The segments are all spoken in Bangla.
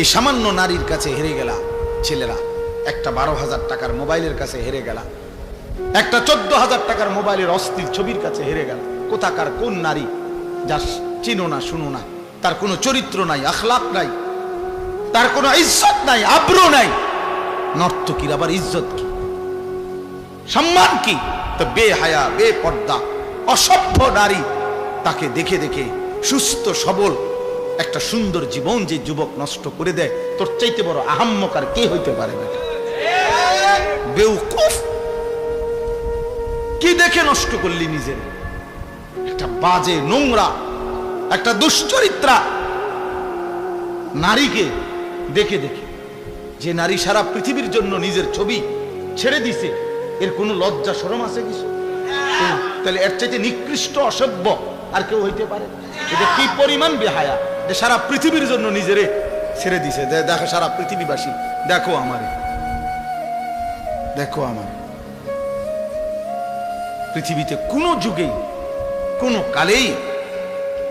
এই সামান্য নারীর কাছে হেরে গেলা ছেলেরা, একটা 12,000 টাকার মোবাইলের কাছে হেরে গেলা, একটা 14,000 টাকার মোবাইলের অস্থির ছবির কাছে হেরে গেল। কোথাকার কোন নারী যা চিনো না শুনো না, তার কোনো চরিত্র নাই, আখলাক নাই, তার কোনো ইজ্জত নাই, আব্রু নাই। নর্তকীর আবার ইজ্জত কি, সম্মান কি? তো বেহায়া, বেপর্দা, অসভ্য নারী, তাকে দেখে দেখে সুস্থ সবল একটা সুন্দর জীবন যে যুবক নষ্ট করে দেয়, তোর চাইতে বড় আহাম্মক আর কে হইতে পারে? বেউকুফ, কি দেখে নষ্ট করলি নিজের? একটা বাজে, নোংরা, একটা দুশ্চরিত্রা নারীকে দেখে দেখে, যে নারী সারা পৃথিবীর জন্য নিজের ছবি ছেড়ে দিছে, এর কোনো লজ্জা শরম আছে কিছু? তাহলে এর চাইতে নিকৃষ্ট অসভ্য আর কেউ হইতে পারে? এটা কি পরিমাণ বেহায়া যে সারা পৃথিবীর জন্য নিজেরে ছেড়ে দিছে। দেখো সারা পৃথিবীবাসী, দেখো আমারে, দেখো আমার। পৃথিবীতে কোনো যুগেই কোনো কালেই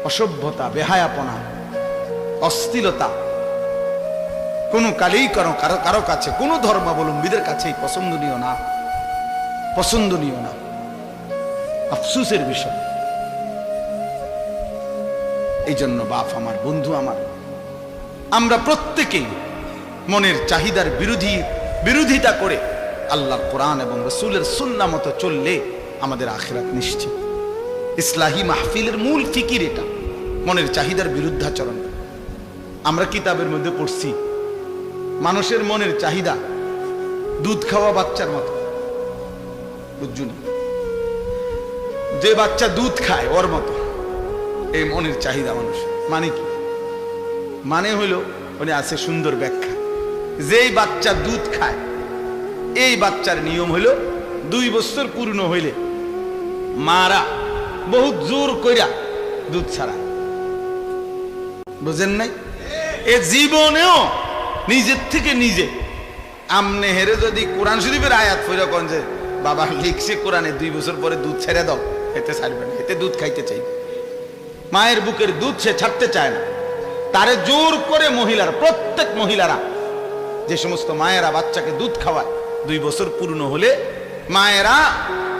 অসভ্যতা, বেহায়াপনা, অশ্লীলতা কোনো কালেই কারো কারো কাছে, কোনো ধর্মাবলম্বীদের কাছেই পছন্দনীয় না, পছন্দনীয় না। আফসোসের বিষয়। এই জন্য বাপ আমার, বন্ধু আমার, আমরা প্রত্যেকেই মনের চাহিদার বিরোধিতা করে আল্লাহর কোরআন এবং রাসূলের সুন্নাহ মতো চললে আমাদের আখিরাত নিশ্চিত। ইসলাহি মাহফিলের মূল ফিকির এটা, মনের চাহিদার বিরুদ্ধাচরণ। আমরা কিতাবের মধ্যে পড়ছি, মানুষের মনের চাহিদা দুধ খাওয়া বাচ্চার মতো, বুঝছো না? যে বাচ্চা দুধ খায় ওর মতো এই মনের চাহিদা মানুষ। মানে কি? মানে হইল, উনি আছে সুন্দর ব্যাখ্যা, যেই বাচ্চা দুধ খায় এই বাচ্চার নিয়ম হইল 2 বছর পূর্ণ হইলে মারা বহুত জোর কইরা দুধ ছাড়ায়। বুঝেন নাই? এ জীবনেও নিজের থেকে নিজে আমনে হেরে যদি কোরআন শরীফের আয়াত পড়া কোন যে বাবা লিখছে কোরআনে 2 বছর পরে দুধ ছেড়ে দাও, এতে ছাড়বে না, এতে দুধ খাইতে চাই। মায়ের বুকের দুধ সে ছাড়তে চায় না, তারে জোর করে মহিলারা, প্রত্যেক মহিলারা, যে সমস্ত মায়েরা বাচ্চাকে দুধ খাওয়ায় 2 বছর পূর্ণ হলে মায়েরা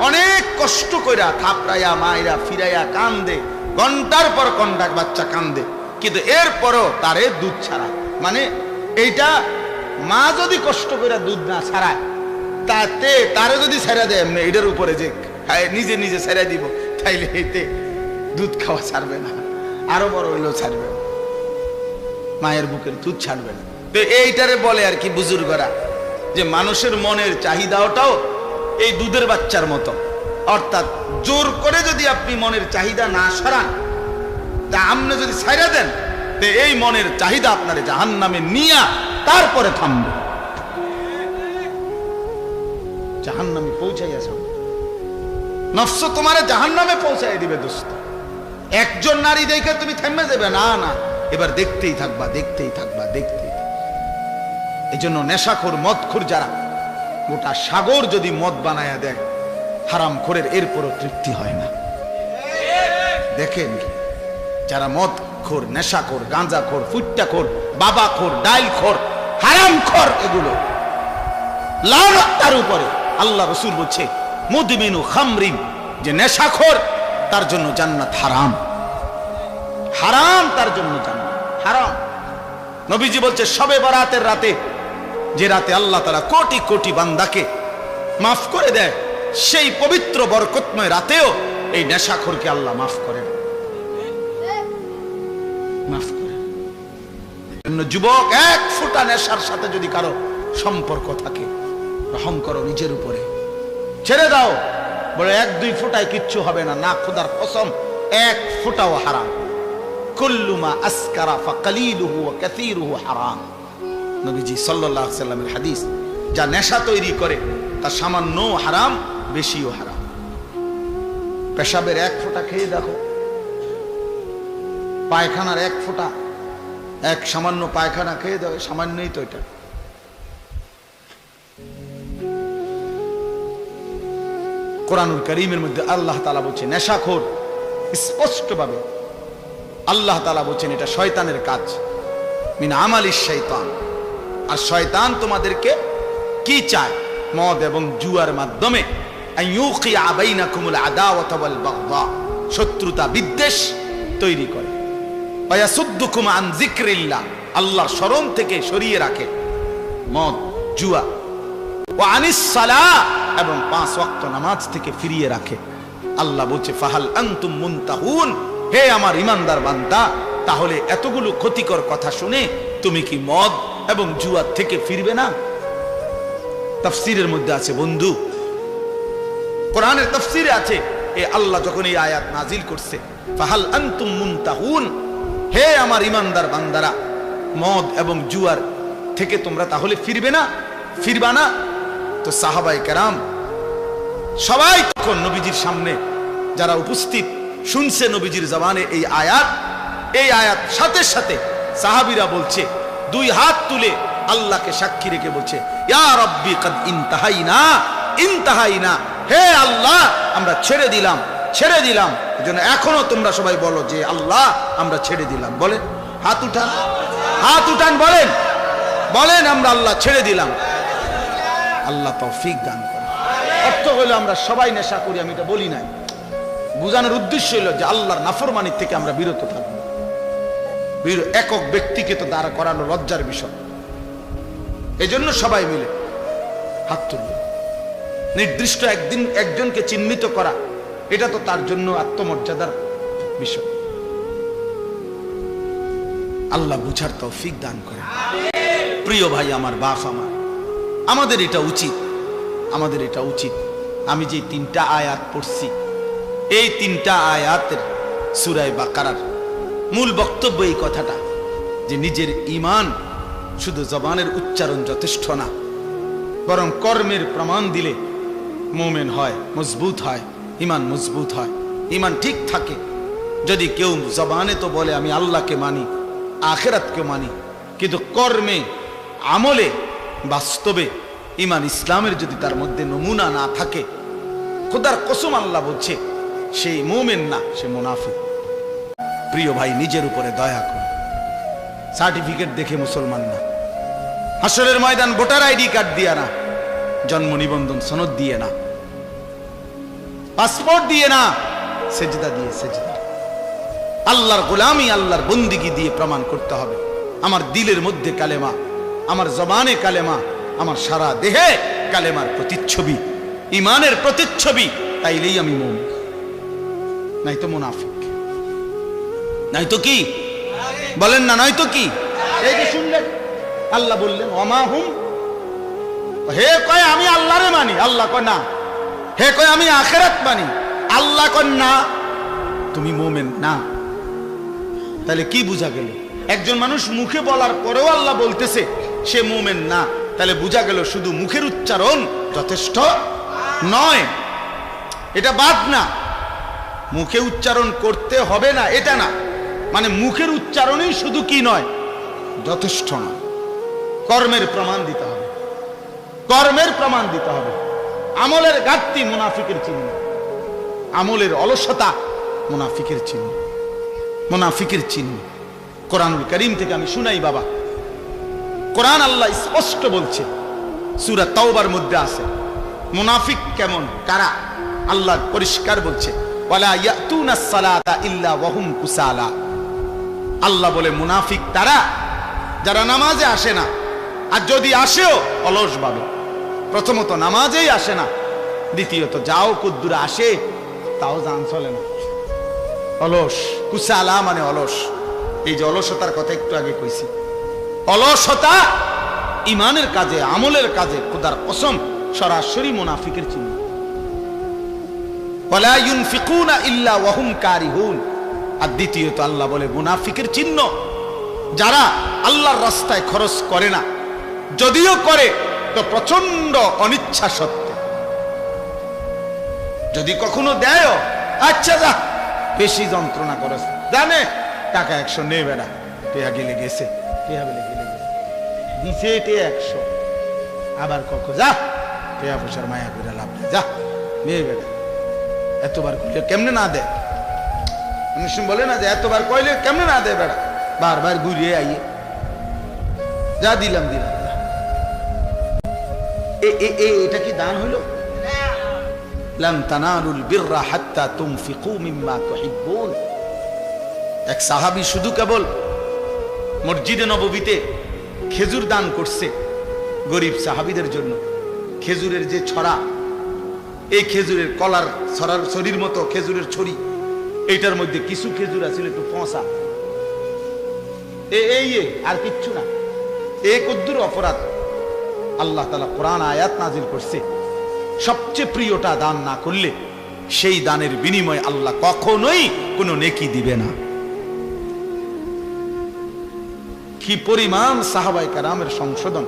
অনেক কষ্ট কইরা থাপড়াইয়া মায়েরা ফিরাইয়া কান্দে, ঘন্টার পর ঘন্টা বাচ্চা কান্দে, কিন্তু এরপরও তারে দুধ ছাড়ায়। মানে এইটা মা যদি কষ্ট করে দুধ না ছাড়ায়, তাতে তারে যদি ছেড়ে দেয় এমনি এটার উপরে যে নিজে নিজে ছেড়ে দিব, তাইলে এতে দুধ খাওয়া ছাড়বে না, আরো বড় হইলেও ছাড়বে না, মায়ের বুকের দুধ ছাড়বে না। তো এইটারে বলে আর কি বুজুর্গরা, যে মানুষের মনের চাহিদাটাও এই দুধের বাচ্চার মতো। অর্থাৎ জোর করে যদি আপনি মনের চাহিদা না সরান, তা আপনি যদি ছাইরা দেন, তো এই মনের চাহিদা আপনার জাহান্নামে নিয়া তারপরে থামবে, জাহান্নামে পৌঁছাইয়াছে। নফস তোমারে জাহান্নামে পৌঁছাই দিবে দোস্ত। একজন নারী দেখে তুমি থেমে যাবে না, না, এবার দেখতেই থাকবা, দেখতেই থাকবা, দেখতেই থাকবা। এই জন্য নেশাখোর, মদখোর যারা, গোটা সাগর যদি মদ বানায়া দেয় হারাম খোরের, এরপরও তৃপ্তি হয় না। দেখেন যারা মদখোর, নেশাখোর, গাঁজাখোর, ফুট্টাখোর, বাবাখোর, ডাইলখোর, হারামখোর, এগুলো লানত তার উপরে। আল্লাহ রাসূল বলছে মুদমিনু খামরিন, যে নেশাখোর তার জন্য জান্নাত হারাম, হারাম, তার জন্য জান্নাত হারাম। নবীজি বলছে শবে বরাতের রাতে, যে রাতে আল্লাহ তাআলা কোটি কোটি বান্দাকে মাফ করে দেয়, সেই পবিত্র বরকতময় রাতেও এই নেশাখোরকে আল্লাহ মাফ করেন, মাফ করেন। যুবক, 1 ফোঁটা নেশার সাথে যদি কারো সম্পর্ক থাকে, রহম করো নিজের উপরে, ছেড়ে দাও। বলে 1-2 ফোঁটায় কিচ্ছু হবে না, না, খোদার কসম 1 ফোঁটাও হারাম। কুল্লু মা আসকারা ফাকালিলুহু ওয়া কাসীরুহু হারাম। নবীজি সাল্লাল্লাহু আলাইহি সাল্লামের হাদিস, যা নেশা তৈরি করে তা সামান্যও হারাম, বেশিও হারাম। পেশাবের 1 ফোঁটা খেয়ে দেখো, পায়খানার 1 ফোঁটা, এক সামান্য পায়খানা খেয়ে দাও, সামান্যই তো এটা। কোরআনুল কারীমের মধ্যে আল্লাহ তাআলা বলছেন নেশাখোর, স্পষ্টভাবে আল্লাহ তাআলা বলছেন এটা শয়তানের কাজ। মিন আমালিশ শাইতান। আর শয়তান তোমাদেরকে কি চায়? মদ এবং জুয়ার মাধ্যমে আইয়ুকিয়া বাইনাকুমুল আদাওয়াতা ওয়াল বাগদা, শত্রুতা বিদ্বেষ তৈরি করে। ওয়ায়াসুদ্দুকুম আন যিকরিল্লাহ, আল্লাহর স্মরণ থেকে সরিয়ে রাখে মদ জুয়া। ওয়া আনিস সালাহ, এবং 5 ওয়াক্ত নামাজ থেকে ফিরিয়ে রাখে। আল্লাহ বলছে ফাহাল আনতুম মুনতাহুন, হে আমার ইমানদার বান্দা, তাহলে এতগুলো ক্ষতিকর কথা শুনে তুমি কি মদ এবং জুয়া থেকে ফিরবে না? তাফসীরের মধ্যে আছে বন্ধু, কোরআনের তাফসীরে আছে, এ আল্লাহ যখন এই আয়াত নাজিল করছে ফাহাল আনতুম মুনতাহুন, হে আমার ইমানদার বান্দারা, মদ এবং জুয়ার থেকে তোমরা তাহলে ফিরবে না, ফিরবা না? তো সাহাবায়ে কেরাম সবাই তখন নবীজির সামনে যারা উপস্থিত শুনছে নবীজির জবানে এই আয়াত সাথে সাথে সাহাবীরা বলছে, 2 হাত তুলে আল্লাহকে সাক্ষী রেখে বলছে, ইয়া রাব্বি কাদ ইনতাহাইনা, হে আল্লাহ আমরা ছেড়ে দিলাম। এজন্য এখনো তোমরা সবাই বলো যে আল্লাহ আমরা ছেড়ে দিলাম। বলেন, হাত উঠান, বলেন আমরা আল্লাহ ছেড়ে দিলাম। আল্লাহ তৌফিক দান করেন। অর্থ হলো আমরা সবাই নেশা করি, আমি এটা বলি নাই। বুঝানোর উদ্দেশ্য হলো যে আল্লাহর নাফরমানি থেকে আমরা বিরত থাকবো। একক ব্যক্তিকে তো দাঁড়া করানো লজ্জার বিষয়, এজন্য সবাই মিলে হাত তুলবে। নির্দিষ্ট একজনকে চিহ্নিত করা, এটা তো তার জন্য আত্মমর্যাদার বিষয়। আল্লাহ বুঝার তৌফিক দান করে। প্রিয় ভাই আমার, বাপ আমার, আমাদের এটা উচিত। আমি যে 3টা আয়াত পড়ছি, এই 3টা আয়াতের সূরা বাকারার মূল বক্তব্য এই কথাটা যে নিজের ঈমান শুধু জবানের উচ্চারণ যথেষ্ট না, বরং কর্মের প্রমাণ দিলে মুমিন হয়, মজবুত হয়, ঈমান মজবুত হয়, ঈমান ঠিক থাকে। যদি কেউ জবানে তো বলে আমি আল্লাহকে মানি, আখিরাতকে মানি, কিন্তু কর্মে আমলে বাস্তবে ঈমান ইসলামের যদি তার মধ্যে নমুনা না থাকে, খোদার কসম আল্লাহ বলছে সেই মুমিন না, সে মুনাফিক। প্রিয় ভাই, নিজের উপরে দয়া করুন। সার্টিফিকেট দেখে মুসলমান না, হাসরের ময়দান ভোটার আইডি কার্ড দিয়ে না, জন্ম নিবন্ধন সনদ দিয়ে না, পাসপোর্ট দিয়ে না, সেজদা দিয়ে, আল্লাহর গোলামি, আল্লাহর বন্দিগি দিয়ে প্রমাণ করতে হবে আমার দিলের মধ্যে কালেমা, আমার জবানে কালেমা, আমার সারা দেহে কালেমার প্রতিচ্ছবি, ঈমানের প্রতিচ্ছবি, তাইলেই আমি মুমিন, নাই তো মুনাফিক। নাই তো কি বলেন না? নয় তো কি? এই যে শুনলেন আল্লাহ বললেন ওমা হুম, হে কয় আমি আল্লাহরে মানি, আল্লাহ কয় না। হে কয় আমি আখিরাত মানি, আল্লাহ কয় না। তুমি মুমিন না। তাহলে কি বুঝা গেল? একজন মানুষ মুখে বলার পরেও আল্লাহ বলতেছে সে মুমিন না, তাহলে বুঝা গেল শুধু মুখের উচ্চারণ যথেষ্ট নয়। এটা বাদ না, মুখে উচ্চারণ করতে হবে না এটা না, মানে মুখের উচ্চারণই শুধু কি নয়, যথেষ্ট নয়। কর্মের প্রমাণ দিতে হবে, আমলের ঘাটতি মুনাফিকের চিহ্ন, আমলের অলসতা মুনাফিকের চিহ্ন। কোরআনুল কারীম থেকে আমি শুনাই বাবা, কোরআন আল্লাহ স্পষ্ট বলছে, সূরা তাওবার মধ্যে আছে মুনাফিক কেমন, কারা, আল্লাহ পরিষ্কার বলছে ওয়ালা ইয়াতুনাস সালাতা ইল্লা ওয়া হুম কুসালা। আল্লাহ বলে মুনাফিক তারা যারা নামাজে আসে না, আর যদি আসেও অলস ভাবে। প্রথমত নামাজেই আসে না, দ্বিতীয়ত যাও কুদ্দুরা আসে তাও জান চলে না, অলস। কুসালা মানে অলস। এই যে অলসতার কথা একটু আগে কইছি, অলসতা ঈমানের কাজে, আমলের কাজে খোদার কসম সরাসরি মুনাফিকের চিহ্ন। ওয়ালা ইউনফিকুনা ইল্লা ওয়া হুম কারিহুন। আর দ্বিতীয়ত আল্লাহ বলে মুনাফিকের চিহ্ন যারা আল্লাহর রাস্তায় খরচ করে না, যদিও করে তো প্রচন্ড অনিচ্ছা সত্ত্বে। যদি কখনো দেয়, আচ্ছা যা বেশি যন্ত্রণা করছ, জানে টাকা 100 নেই বেড়া, টেয়া গেলে গেছে, টেয়া বেলে গেলে গেছে, দিছে টেয়া 100, আবার কখন যা টেয়া পয়সার মায়া করে লাভ নেই, যা নেই বেড়া। এতবার কইলে কেমনে না দেয়? মানুষ বলে না যে এতবার কইলে কেমনে না দেয় বেড়া, বারবার ঘুরিয়ে আইয়ে যা দিলাম দিলাম। এটা কি দান হইল? লান তানালুল বিররা হাত্তা তুনফিকু মিম্মা তুহিব্বুন। এক সাহাবী শুধু কেবল মসজিদে নববীতে খেজুর দান করছে গরিব সাহাবীদের জন্য। খেজুরের যে ছড়া, এই খেজুরের কলার ছড়ার ছড়ির মতো খেজুরের ছড়ি, এইটার মধ্যে কিছু খেজুর আছে একটু পচা, এই আর কিচ্ছু না। এই কদ্দুর অপরাধ। আল্লাহ তাআলা কোরআন আয়াত নাজিল করছে, সবচেয়ে প্রিয়টা দান না করলে সেই দানের বিনিময়ে আল্লাহ কখনোই কোনো নেকি দিবে না। কি পরিমাণ সাহাবায়ে কেরামের সংশোধন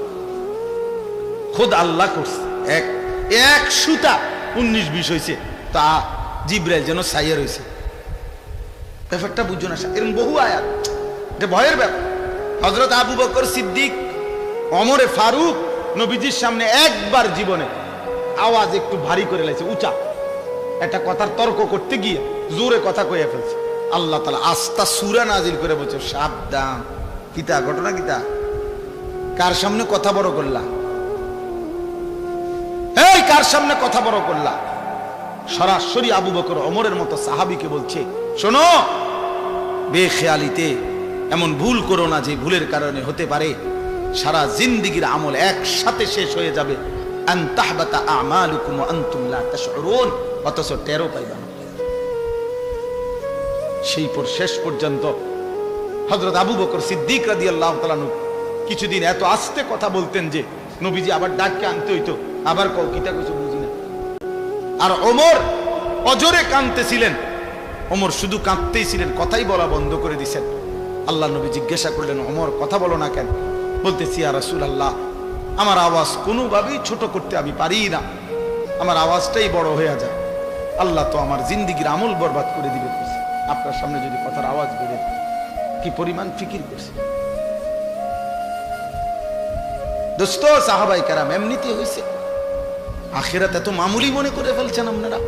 খোদ আল্লাহ করছে। এক সুতা 19-20 হয়েছে, তা জিবরাইল যেন সাইয়া রয়েছে। ব্যাপারটা বুঝো না, এরকম বহু আয়াত, এটা ভয়ের ব্যাপার। হযরত আবু বকর সিদ্দিক, ওমরে ফারুক নবীজির সামনে একবার জীবনে আওয়াজ একটু ভারী করে লাইছে, উঁচা একটা কথার তর্ক করতে গিয়ে জোরে কথা কইয়া ফেলছে। আল্লাহ তাআলা আস্তা সূরা নাজিল করে বলছে, সাবধান। কিতা ঘটনা কিতা? কার সামনে কথা বড় করলা? এই কার সামনে কথা বড় করলা? সরাসরি আবু বকর ওমরের মতো সাহাবীকে বলছে, শোনো, বেখেয়ালিতে এমন ভুল করো না যে ভুলের কারণে হতে পারে সারা জিন্দেগীর আমল একসাথে শেষ হয়ে যাবে। আন তাহবাতা আমালুকুম ওয়া আনতুম লা তাশউরুন, অথচ টেরও পাইবা না। সেই পর শেষ পর্যন্ত হযরত আবু বকর সিদ্দিক রাদিয়াল্লাহু তাআলা কিছুদিন এত আস্তে কথা বলতেন যে নবীজি আবার ডাককে আনতে হইতো, আবার কও কিতা কিছু বুঝি না। আর ওমর অজরে কাঁদতেছিলেন, ওমর শুধু কাঁদতেই ছিলেন, কথাই বলা বন্ধ করে দিয়েছেন। আল্লাহ নবী জিজ্ঞাসা করলেন, ওমর কথা বলো না কেন? বলতেছি, ইয়া রাসূলুল্লাহ, আমার আওয়াজ কোনোভাবেই ছোট করতে আমি পারি না, আমার আওয়াজটাই বড় হয়ে যায়। আল্লাহ তো আমার জিন্দেগীর আমল বরবাদ করে দিবে, আপনার সামনে যদি কথার আওয়াজ বেড়ে। কি পরিমাণ ফিকির করছে দোস্ত। সাহাবায়ে কেরাম এমনিতে হইছে। আখিরাত এত মামুলি মনে করে ফেলছেন আপনারা।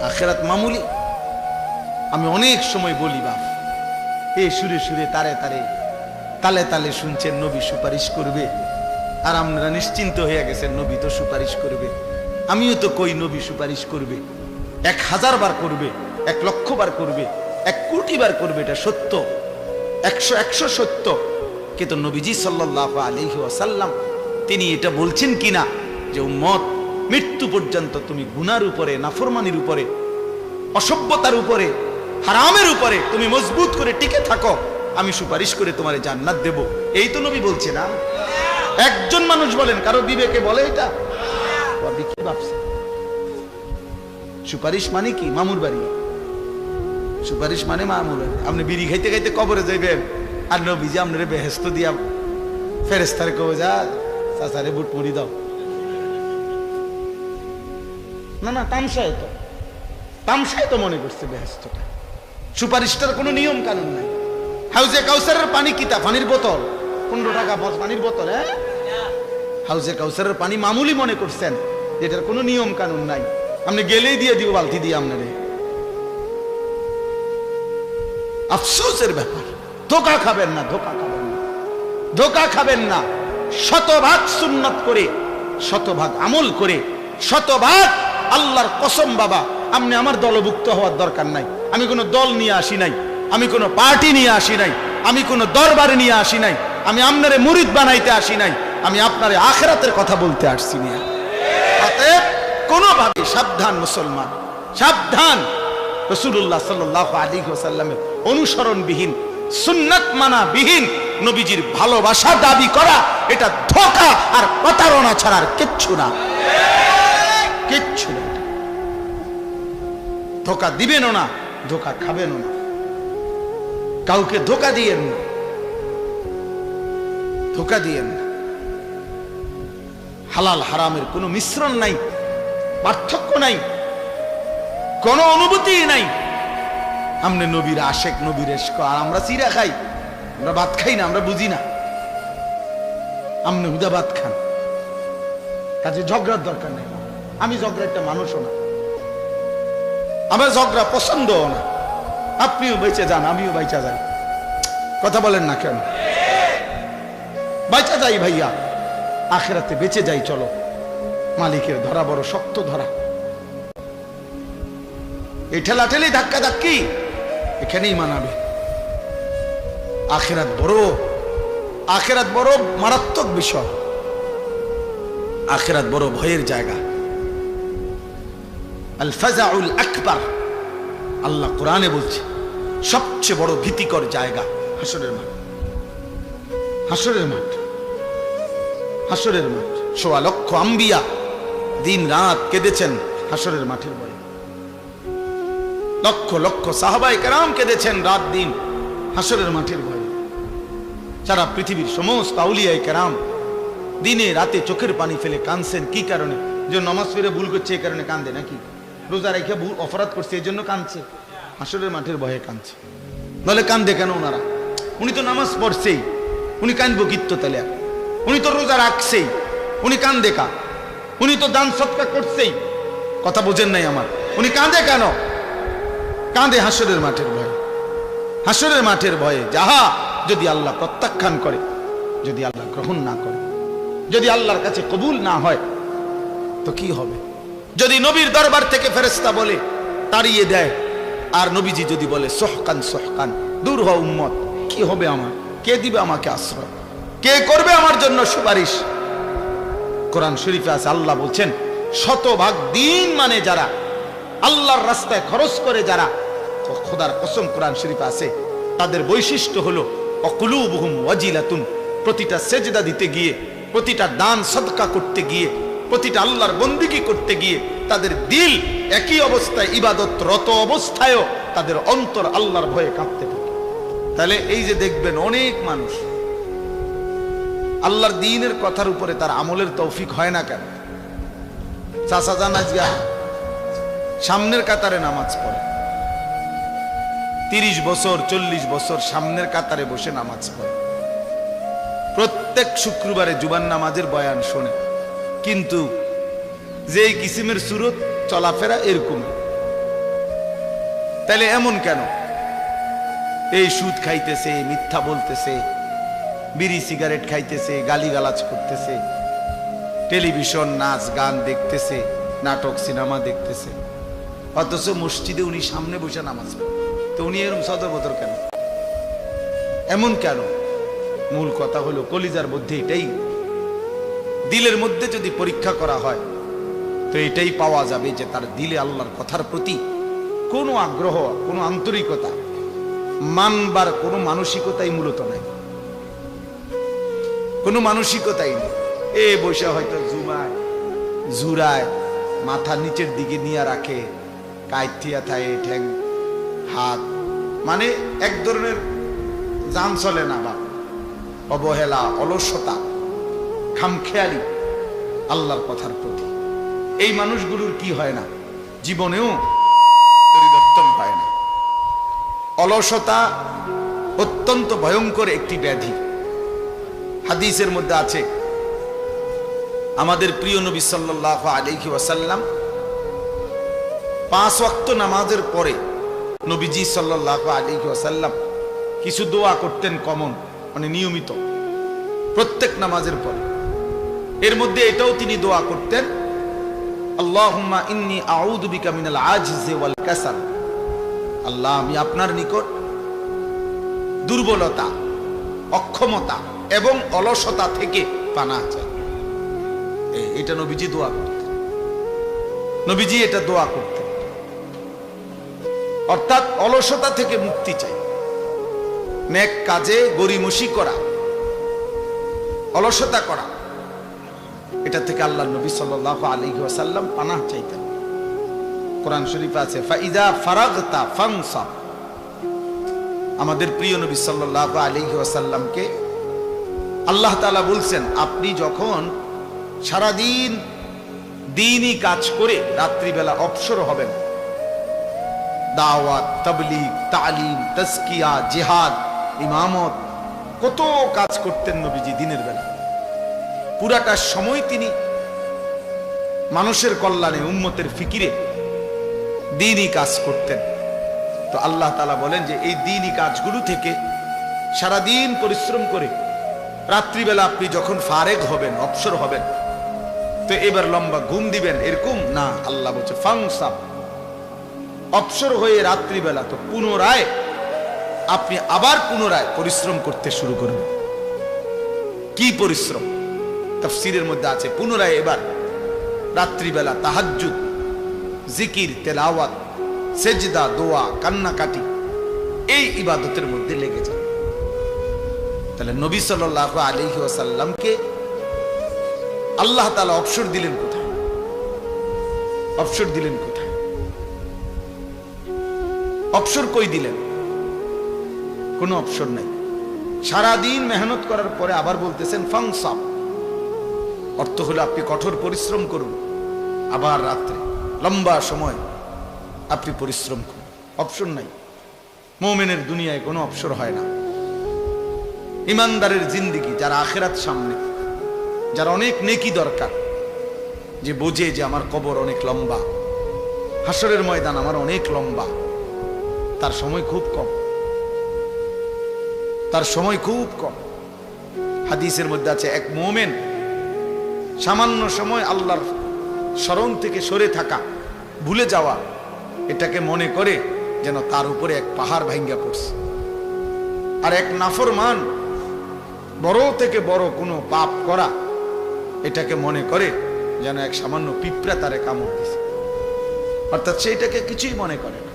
আখিরাত মামুলি। আমি অনেক সময় বলি, বাপ, এই সুরে সুরে তারে তারে তালে তালে শুনছেন নবী সুপারিশ করবে, আর আপনারা নিশ্চিন্ত হয়ে গেছেন নবী তো সুপারিশ করবে। আমিও তো কই নবী সুপারিশ করবে, 1000 বার করবে, 1,00,000 বার করবে, 1 কোটি বার করবে, এটা সত্য, 100 সত্য। কিন্তু নবীজি সাল্লাল্লাহু আলাইহি ওয়াসাল্লাম তিনি এটা বলছেন কিনা যে উম্মত, মৃত্যু পর্যন্ত তুমি গুনার উপরে, নাফরমানির উপরে, অসভ্যতার উপরে, হারামের উপরে তুমি মজবুত করে টিকে থাকো, আমি সুপারিশ করে তোমারে জান্নাত দেব। এই তো নবী বলছে না। একজন মানুষ বলেন, কারো বিবেকে বলে এটা? কি ভাবছে? সুপারিশ মানে কি? মামুর বাড়ি। সুপারিশ মানে মামুর বাড়ি। আপনি বিড়ি খাইতে খাইতে কবরে যাইবেন, আর নবীজি আপনারে বেহেশত দিয়া ফেরেশতারে কবে, যা চাচারে বুট মুড়ি দাও। না না, তামসায় তো মনে করছে বেহেশতটা। সুপারিশটার কোনো নিয়ম কানুন নাই। হাউজে কাউসারের পানি কিতা? পানির বোতল, 15 টাকা পানির বোতল। হ্যাঁ, হাউজে কাউসারের পানি মামুলি মনে করছেন, যেটার কোনো নিয়ম কানুন নাই। আপনি গেলেই দিয়ে দিব বালতি দিয়ে আপনারে। আফসোসের ব্যাপার। ধোকা খাবেন না, ধোকা খাবেন না, ধোকা খাবেন না। শতভাগ সুন্নাত করে, শতভাগ আমল করে, শতভাগ আল্লাহর কসম বাবা, আপনি আমার দলভুক্ত হওয়ার দরকার নাই। আমি কোনো দল নিয়ে আসি নাই, আমি কোনো পার্টি নিয়ে আসি নাই, আমি কোনো দরবারে নিয়ে আসি নাই, আমি আপনারে মুরিদ বানাইতে আসি নাই, আমি আপনারে আখিরাতের কথা বলতে আসছি না। অতএব কোনোভাবে সাবধান মুসলমান, সাবধান। রাসূলুল্লাহ সাল্লাল্লাহু আলাইহি ওয়াসাল্লামের অনুসরণবিহীন, সুন্নাত মানা বিহীন নবীজির ভালোবাসা দাবি করা, এটা ধোঁকা আর প্রতারণা ছাড়া আর কিচ্ছু না, কিচ্ছু না। ধোঁকা দিবেনও না, ধোঁকা খাবেনও না, কাউকে ধোঁকা দিয়েন না, ধোঁকা দিয়েন না। হালাল হারামের কোনো মিশ্রণ নাই, পার্থক্য নাই, কোনো অনুভূতি নাই। আমরা নবীর আশেক, নবীর এশক, আর আমরা চিরা খাই, আমরা ভাত খাই না, আমরা বুঝি না। আপনি হুদা ভাত খান, কাজে ঝগড়ার দরকার নেই। আমি ঝগড়া একটা মানুষও না, আমার ঝগড়া পছন্দও না। আপনিও বেঁচে যান, আমিও বেঁচে যাই, কথা বলেন না কেন? বাঁচা যাই ভাইয়া, আখিরাতে বেঁচে যাই। চলো, মালিকের ধরা বড় শক্ত ধরা। এই ঠেলাঠেলি ধাক্কা ধাক্কি এখানেই মানাবে। আখিরাত বড় মারাত্মক বিষয়। আখিরাত বড় ভয়ের জায়গা। আল ফাজাউল আকবার, আল্লাহ কোরআনে বলছে সবচেয়ে বড় ভীতিকর জায়গা হাসরের মাঠ। হাসরের মাঠ, হাসরের মাঠ। ১.৫ লক্ষ আম্বিয়া দিন রাত কেঁদেছেন হাসরের মাঠের ভয়ে। লক্ষ লক্ষ সাহাবায়ে কেরাম কেঁদেছেন রাত দিন হাসরের মাঠের ভয়ে। সারা পৃথিবীর সমস্ত আউলিয়ায়ে কেরাম দিনে রাতে চোখের পানি ফেলে কাঁদছেন। কি কারণে? যে নামাজ পড়ে ভুল করছে এই কারণে কাঁদে, নাকি রোজা রেখে ভুল অপরাধ করছে এই জন্য কাঁদছে? হাসরের মাঠের ভয়ে কাঁদছে। নাহলে কাঁদে কেন ওনারা? উনি তো নামাজ পড়ছেই, উনি কাঁদবো কিত্ত তাহলে? উনি তো রোজা রাখছেই, উনি কাঁদে কা? উনি তো দান সৎকার করছেই। কথা বোঝেন নাই আমার? উনি কাঁদে কেন? কাঁদে হাসরের মাঠের ভয়ে। হাসরের মাঠের ভয়ে যাহা যদি আল্লাহ প্রত্যাখ্যান করে, যদি আল্লাহ গ্রহণ না করে, যদি আল্লাহর কাছে কবুল না হয় তো কি হবে? যদি নবীর দরবার থেকে ফেরেশতা বলে তাড়িয়ে দেয়, আর নবীজি যদি বলে সহকান সহকান, দূর হও উম্মত, কি হবে আমার? কে দিবে আমাকে আশ্রয়? কে করবে আমার জন্য সুপারিশ? কোরআন শরীফে আছে, আল্লাহ বলছেন শতভাগ দিন মানে যারা আল্লাহর রাস্তায় খরচ করে, যারা, খোদার কসম কোরআন শরীফে আছে তাদের বৈশিষ্ট্য হলো অকুলুবুহুম ওয়াজিলাতুন। প্রতিটা সেজদা দিতে গিয়ে, প্রতিটা দান সদকা করতে গিয়ে, প্রতিটা আল্লাহর বন্দিগি করতে গিয়ে তাদের দিল একই অবস্থায়, ইবাদতরত অবস্থায়ও তাদের অন্তর আল্লাহর ভয়ে কাঁপতে থাকে। তাহলে এই যে দেখবেন অনেক মানুষ আল্লাহর দ্বীনের কথার উপরে তার আমলের তৌফিক হয় না কেন? চাচা জান আজগা সামনের কাতারে নামাজ পড়ে, 30 বছর 40 বছর সামনের কাতারে বসে নামাজ পড়ে, প্রত্যেক শুক্রবারে জুবান নামাজের বয়ান শোনে, কিন্তু যে কিসিমের সুরত চলাফেরা এরকম। তাহলে এমন কেন? এই সুদ খাইতেছে, মিথ্যা বলতেছে, বিড়ি সিগারেট খাইতেছে, গালিগালাজ করতেছে, টেলিভিশন নাচ গান দেখতেছে, নাটক সিনেমা দেখতেছে, অথচ মসজিদে উনি সামনে বসে নামাজ পড়ে। তো উনি এরকম সদরবদর কেন? এমন কেন? মূল কথা হলো কলিজার মধ্যে এটাই, দিলের মধ্যে যদি পরীক্ষা করা হয় তো এটাই পাওয়া যাবে যে তার দিলে আল্লাহর কথার প্রতি কোনো আগ্রহ, কোনো আন্তরিকতা, মানবার কোনো মানসিকতাই মূলত নাই। কোনো মানসিকতাই নেই। এ বসে হয়তো জুরায় মাথা নিচের দিকে নিয়ে রাখে, কাইথিয়া থায় ঠ্যাং হাত, মানে এক ধরনের জান চলে না, বা অবহেলা, অলসতা, খামখেয়ালি আল্লাহর কথার প্রতি। এই মানুষগুলোর কি হয় না? জীবনেও পরিবর্তন হয় না। অলসতা অত্যন্ত ভয়ঙ্কর একটি ব্যাধি। হাদিসের মধ্যে আছে, আমাদের প্রিয় নবী সাল্লাল্লাহু আলাইহি ওয়াসাল্লাম 5 ওয়াক্ত নামাজের পরে নবীজি সাল্লাল্লাহু আলাইহি ওয়াসাল্লাম কিছু দোয়া করতেন কমন, মানে নিয়মিত প্রত্যেক নামাজের পরে। এর মধ্যে এটাও তিনি দোয়া করতেন, আল্লাহুম্মা ইন্নী আউযু বিকা মিনাল আজজি ওয়াল কাসাল। আল্লাহ, আমি আপনার নিকট দুর্বলতা, অক্ষমতা এবং অলসতা থেকে পানাহ চাই। এটা নবীজি দোয়া করতেন। নবীজি এটা দোয়া করতেন, অর্থাৎ অলসতা থেকে মুক্তি চাই। নেক কাজে গরিমসি করা, অলসতা করা, এটা থেকে আল্লাহ নবী সাল্লাল্লাহু আলাইহি ওয়াসাল্লাম পানাহ চাইতেন। কোরআন শরীফে আছে, ফাইদা ফারাগতা ফানসাব। আমাদের প্রিয় নবী সাল্লাল্লাহু আলাইহি ওয়াসাল্লামকে আল্লাহ তাআলা বলছেন, আপনি যখন সারাদিন দ্বীনি কাজ করে রাত্রিবেলা অবসর হবেন, দাওয়াত, তাবলীগ, তালিম, তাজকিয়া, জিহাদ, ইমামত, কত কাজ করতেন নবীজি দিনের বেলা। পুরাটা সময় তিনি মানুষের কল্যাণে, উম্মতের ফিকিরে দ্বীনি কাজ করতেন। তো আল্লাহ তাআলা বলেন যে এই দ্বীনি কাজগুলো থেকে সারাদিন পরিশ্রম করে রাত্রিবেলা আপনি যখন ফারেগ হবেন, অবসর হবেন, তো এবার লম্বা ঘুম দিবেন এরকম না। আল্লাহ বলছে ফাংসাব, অবসর হয়ে রাত্রিবেলা তো পুনরায় আপনি আবার পুনরায় পরিশ্রম করতে শুরু করবেন। কি পরিশ্রম? তাফসীরের মধ্যে আছে পুনরায় এবার রাত্রিবেলা তাহাজ্জুদ, জিকির, তেলাওয়াত, সেজদা, দোয়া, কান্নাকাটি, এই ইবাদতের মধ্যে লেগে যান। তাহলে নবী সাল্লাল্লাহু আলাইহি ওয়াসাল্লামকে আল্লাহ তাআলা অবসর দিলেন কোথায়? অবসর দিলেন কোথায়? অবসর কই দিলেন? কোনো অবসর নাই। সারাদিন মেহনত করার পরে আবার বলতেছেন ফাংসাব, অর্থ হলো আপনি কঠোর পরিশ্রম করুন, আবার রাত্রে লম্বা সময় আপনি পরিশ্রম করুন। অবসর নাই। মুমিনের দুনিয়ায় কোনো অবসর হয় না। ইমানদারের জিন্দেগি, যারা আখিরাত সামনে, যার অনেক নেকি দরকার, যে বোঝে যে আমার কবর অনেক লম্বা, হাসরের ময়দান আমার অনেক লম্বা, তার সময় খুব কম, তার সময় খুব কম। হাদিসের মধ্যে আছে এক মুমিন সামান্য সময় আল্লাহর স্মরণ থেকে সরে থাকা, ভুলে যাওয়া, এটাকে মনে করে যেন তার উপরে এক পাহাড় ভাঙ্গা পড়ছে। আর এক নাফরমান বড় থেকে বড় কোনো পাপ করা, এটাকে মনে করে যেন এক সামান্য পিঁপড়া তারে কামড় দিছে, অর্থাৎ সেইটাকে কিছুই মনে করে না।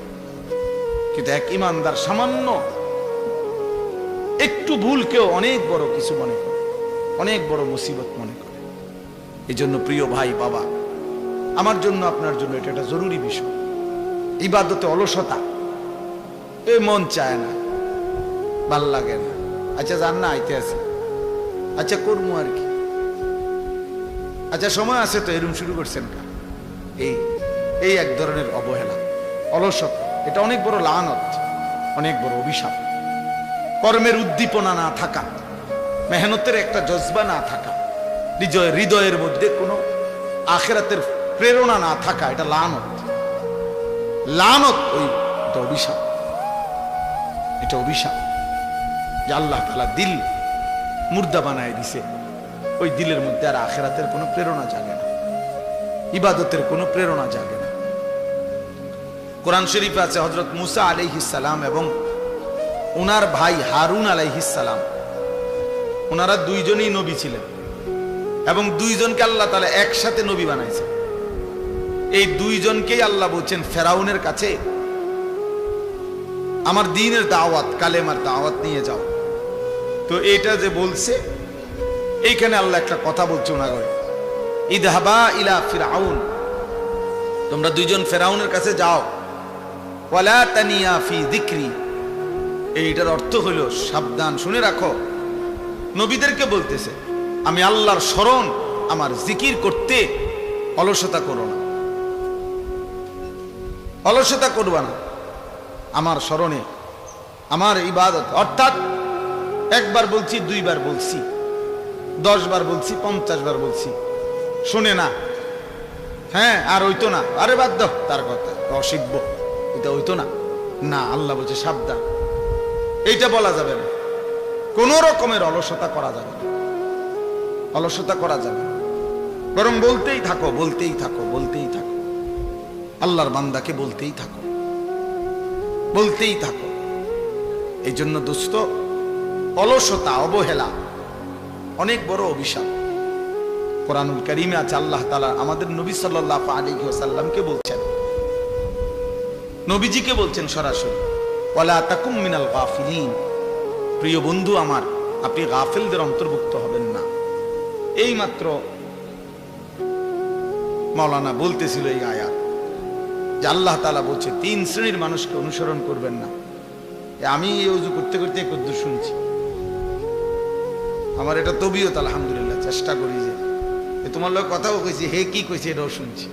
কিন্তু এক ইমানদার সামান্য একটু ভুলকেও অনেক বড় কিছু মনে করে, অনেক বড় মুসিবত মনে করে। এই জন্য প্রিয় ভাই, বাবা, আমার জন্য আপনার জন্য এটা একটা জরুরি বিষয়। ইবাদতে অলসতা, এ মন চায় না, ভাল লাগে না, আচ্ছা জান না আইতে আছে, আচ্ছা করবো আর কি, আচ্ছা সময় আছে তো, এরকম শুরু করছেন কা, এই এক ধরনের অবহেলা, অলসতা, এটা অনেক বড় লানত, অনেক বড় অভিশাপ। কর্মের উদ্দীপনা না থাকা, মেহনতের একটা জজবা না থাকা, হৃদয়ের মধ্যে কোনো আখিরাতের প্রেরণা না থাকা, এটা লানত। লানত ওই এটা অভিশাপ, এটা অভিশাপ যে আল্লাহ তাআলা দিল মুর্দা বানায় দিছে। ওই দিলের মধ্যে আর আখিরাতের কোনো প্রেরণা জাগে না, ইবাদতের কোনো প্রেরণা জাগে না। কোরআন শরীফে আছে হযরত মুসা আলাইহিস সালাম এবং ওনার ভাই হারুন আলাইহিস সালাম, ওনারা দুইজনই নবী ছিলেন এবং দুইজনকে আল্লাহ তাআলা একসাথে নবী বানাইছে। এই দুইজনকেই আল্লাহ বলছেন ফেরাউনের কাছে আমার দ্বীনের দাওয়াত, কালেমার দাওয়াত নিয়ে যাও। তো এটা যে বলছে, এইখানে আল্লাহ একটা কথা বলছে ওনাকে, ইদহাবা ইলা ফিরআউন, তোমরা দুইজন ফেরাউনের কাছে যাও, ওয়ালা তানিয়া ফি যিকরি। এইটার অর্থ হলো সাবধান, শুনে রাখো, নবীদেরকে বলতেছে আমি আল্লাহর স্মরণ, আমার জিকির করতে অলসতা করো না, অলসতা করবা না আমার স্মরণে, আমার ইবাদত। অর্থাৎ একবার বলছি, দুইবার বলছি, 10 বার বলছি, 50 বার বলছি, শুনে না, হ্যাঁ আর হইতো না, আরে বাদ দাও তার কথা, অশিখব, এটা হইতো না। না, আল্লাহ বলছে সাবধান, এইটা বলা যাবে না, কোন রকমের অলসতা করা যাবে না, অলসতা করা যাবে না, বরং বলতেই থাকো, বলতেই থাকো, বলতেই থাকো, আল্লাহর বান্দাকে বলতেই থাকো, বলতেই থাকো। এই জন্য দোস্ত, অলসতা, অবহেলা অনেক বড় অভিশাপ। কোরআনুল কারীমে আছে আল্লাহ তাআলা আমাদের নবী সাল্লাল্লাহু আলাইহি ওয়াসাল্লামকে বলছেন, নবীজিকে বলছেন সরাসরি, ওয়ালা তাকুম মিনাল গাফিলিন, প্রিয় বন্ধু আমার, আপনি গাফিলদের অন্তর্ভুক্ত হবেন না। এই মাত্র মাওলানা বলতেছিল এই আয়াত, যে আল্লাহ তাআলা বলছে 3 শ্রেণীর মানুষকে অনুসরণ করবেন না। আমি এই ওযু করতে করতে কদ্দুর শুনছি, আমার এটা তবিয়ত, আলহামদুলিল্লাহ, চেষ্টা করি যে তোমার লোক কথাও কইছি, হে কি কইছে এটাও শুনছি।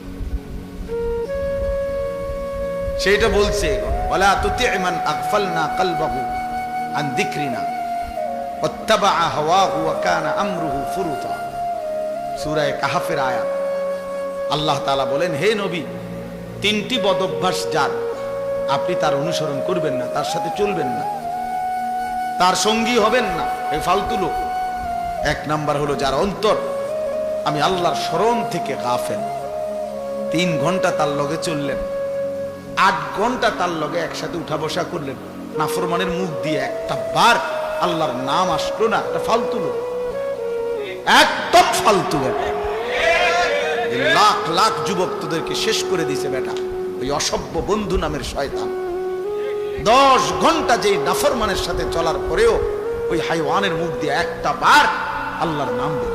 সেইটা বলছে, ওয়ালা তুতি' মান আগফালনা কলবাহু আন যিকরিনা ওয়াত্তাবা হাওয়াহু ওয়া কানা আমরুহু ফুরুতা। সূরা কাহফের আয়াত। আল্লাহ তাআলা বলেন, হে নবী, 3টি বদ অভ্যাস যার, আপনি তার অনুসরণ করবেন না, তার সাথে চলবেন না, তার সঙ্গী হবেন না, এই ফালতু লোক। এক নাম্বার হলো যার অন্তর আমি আল্লাহর স্মরণ থেকে গাফেল। 3 ঘন্টা তার লগে চললেন, 8 ঘন্টা তার লগে একসাথে উঠা বসা করলেন, নাফরমানের মুখ দিয়ে একটা বার আল্লাহর নাম আসলো না, এটা ফালতু লোক, একদম ফালতু বেটা। লাখ লাখ যুবক তোদেরকে শেষ করে দিছে বেটা, ওই অসভ্য বন্ধু নামের শয়তান। 10 ঘন্টা যেই নাফরমানের সাথে চলার পরেও ওই হাইওয়ানের মুখ দিয়ে একটা বার আল্লাহর নাম বের।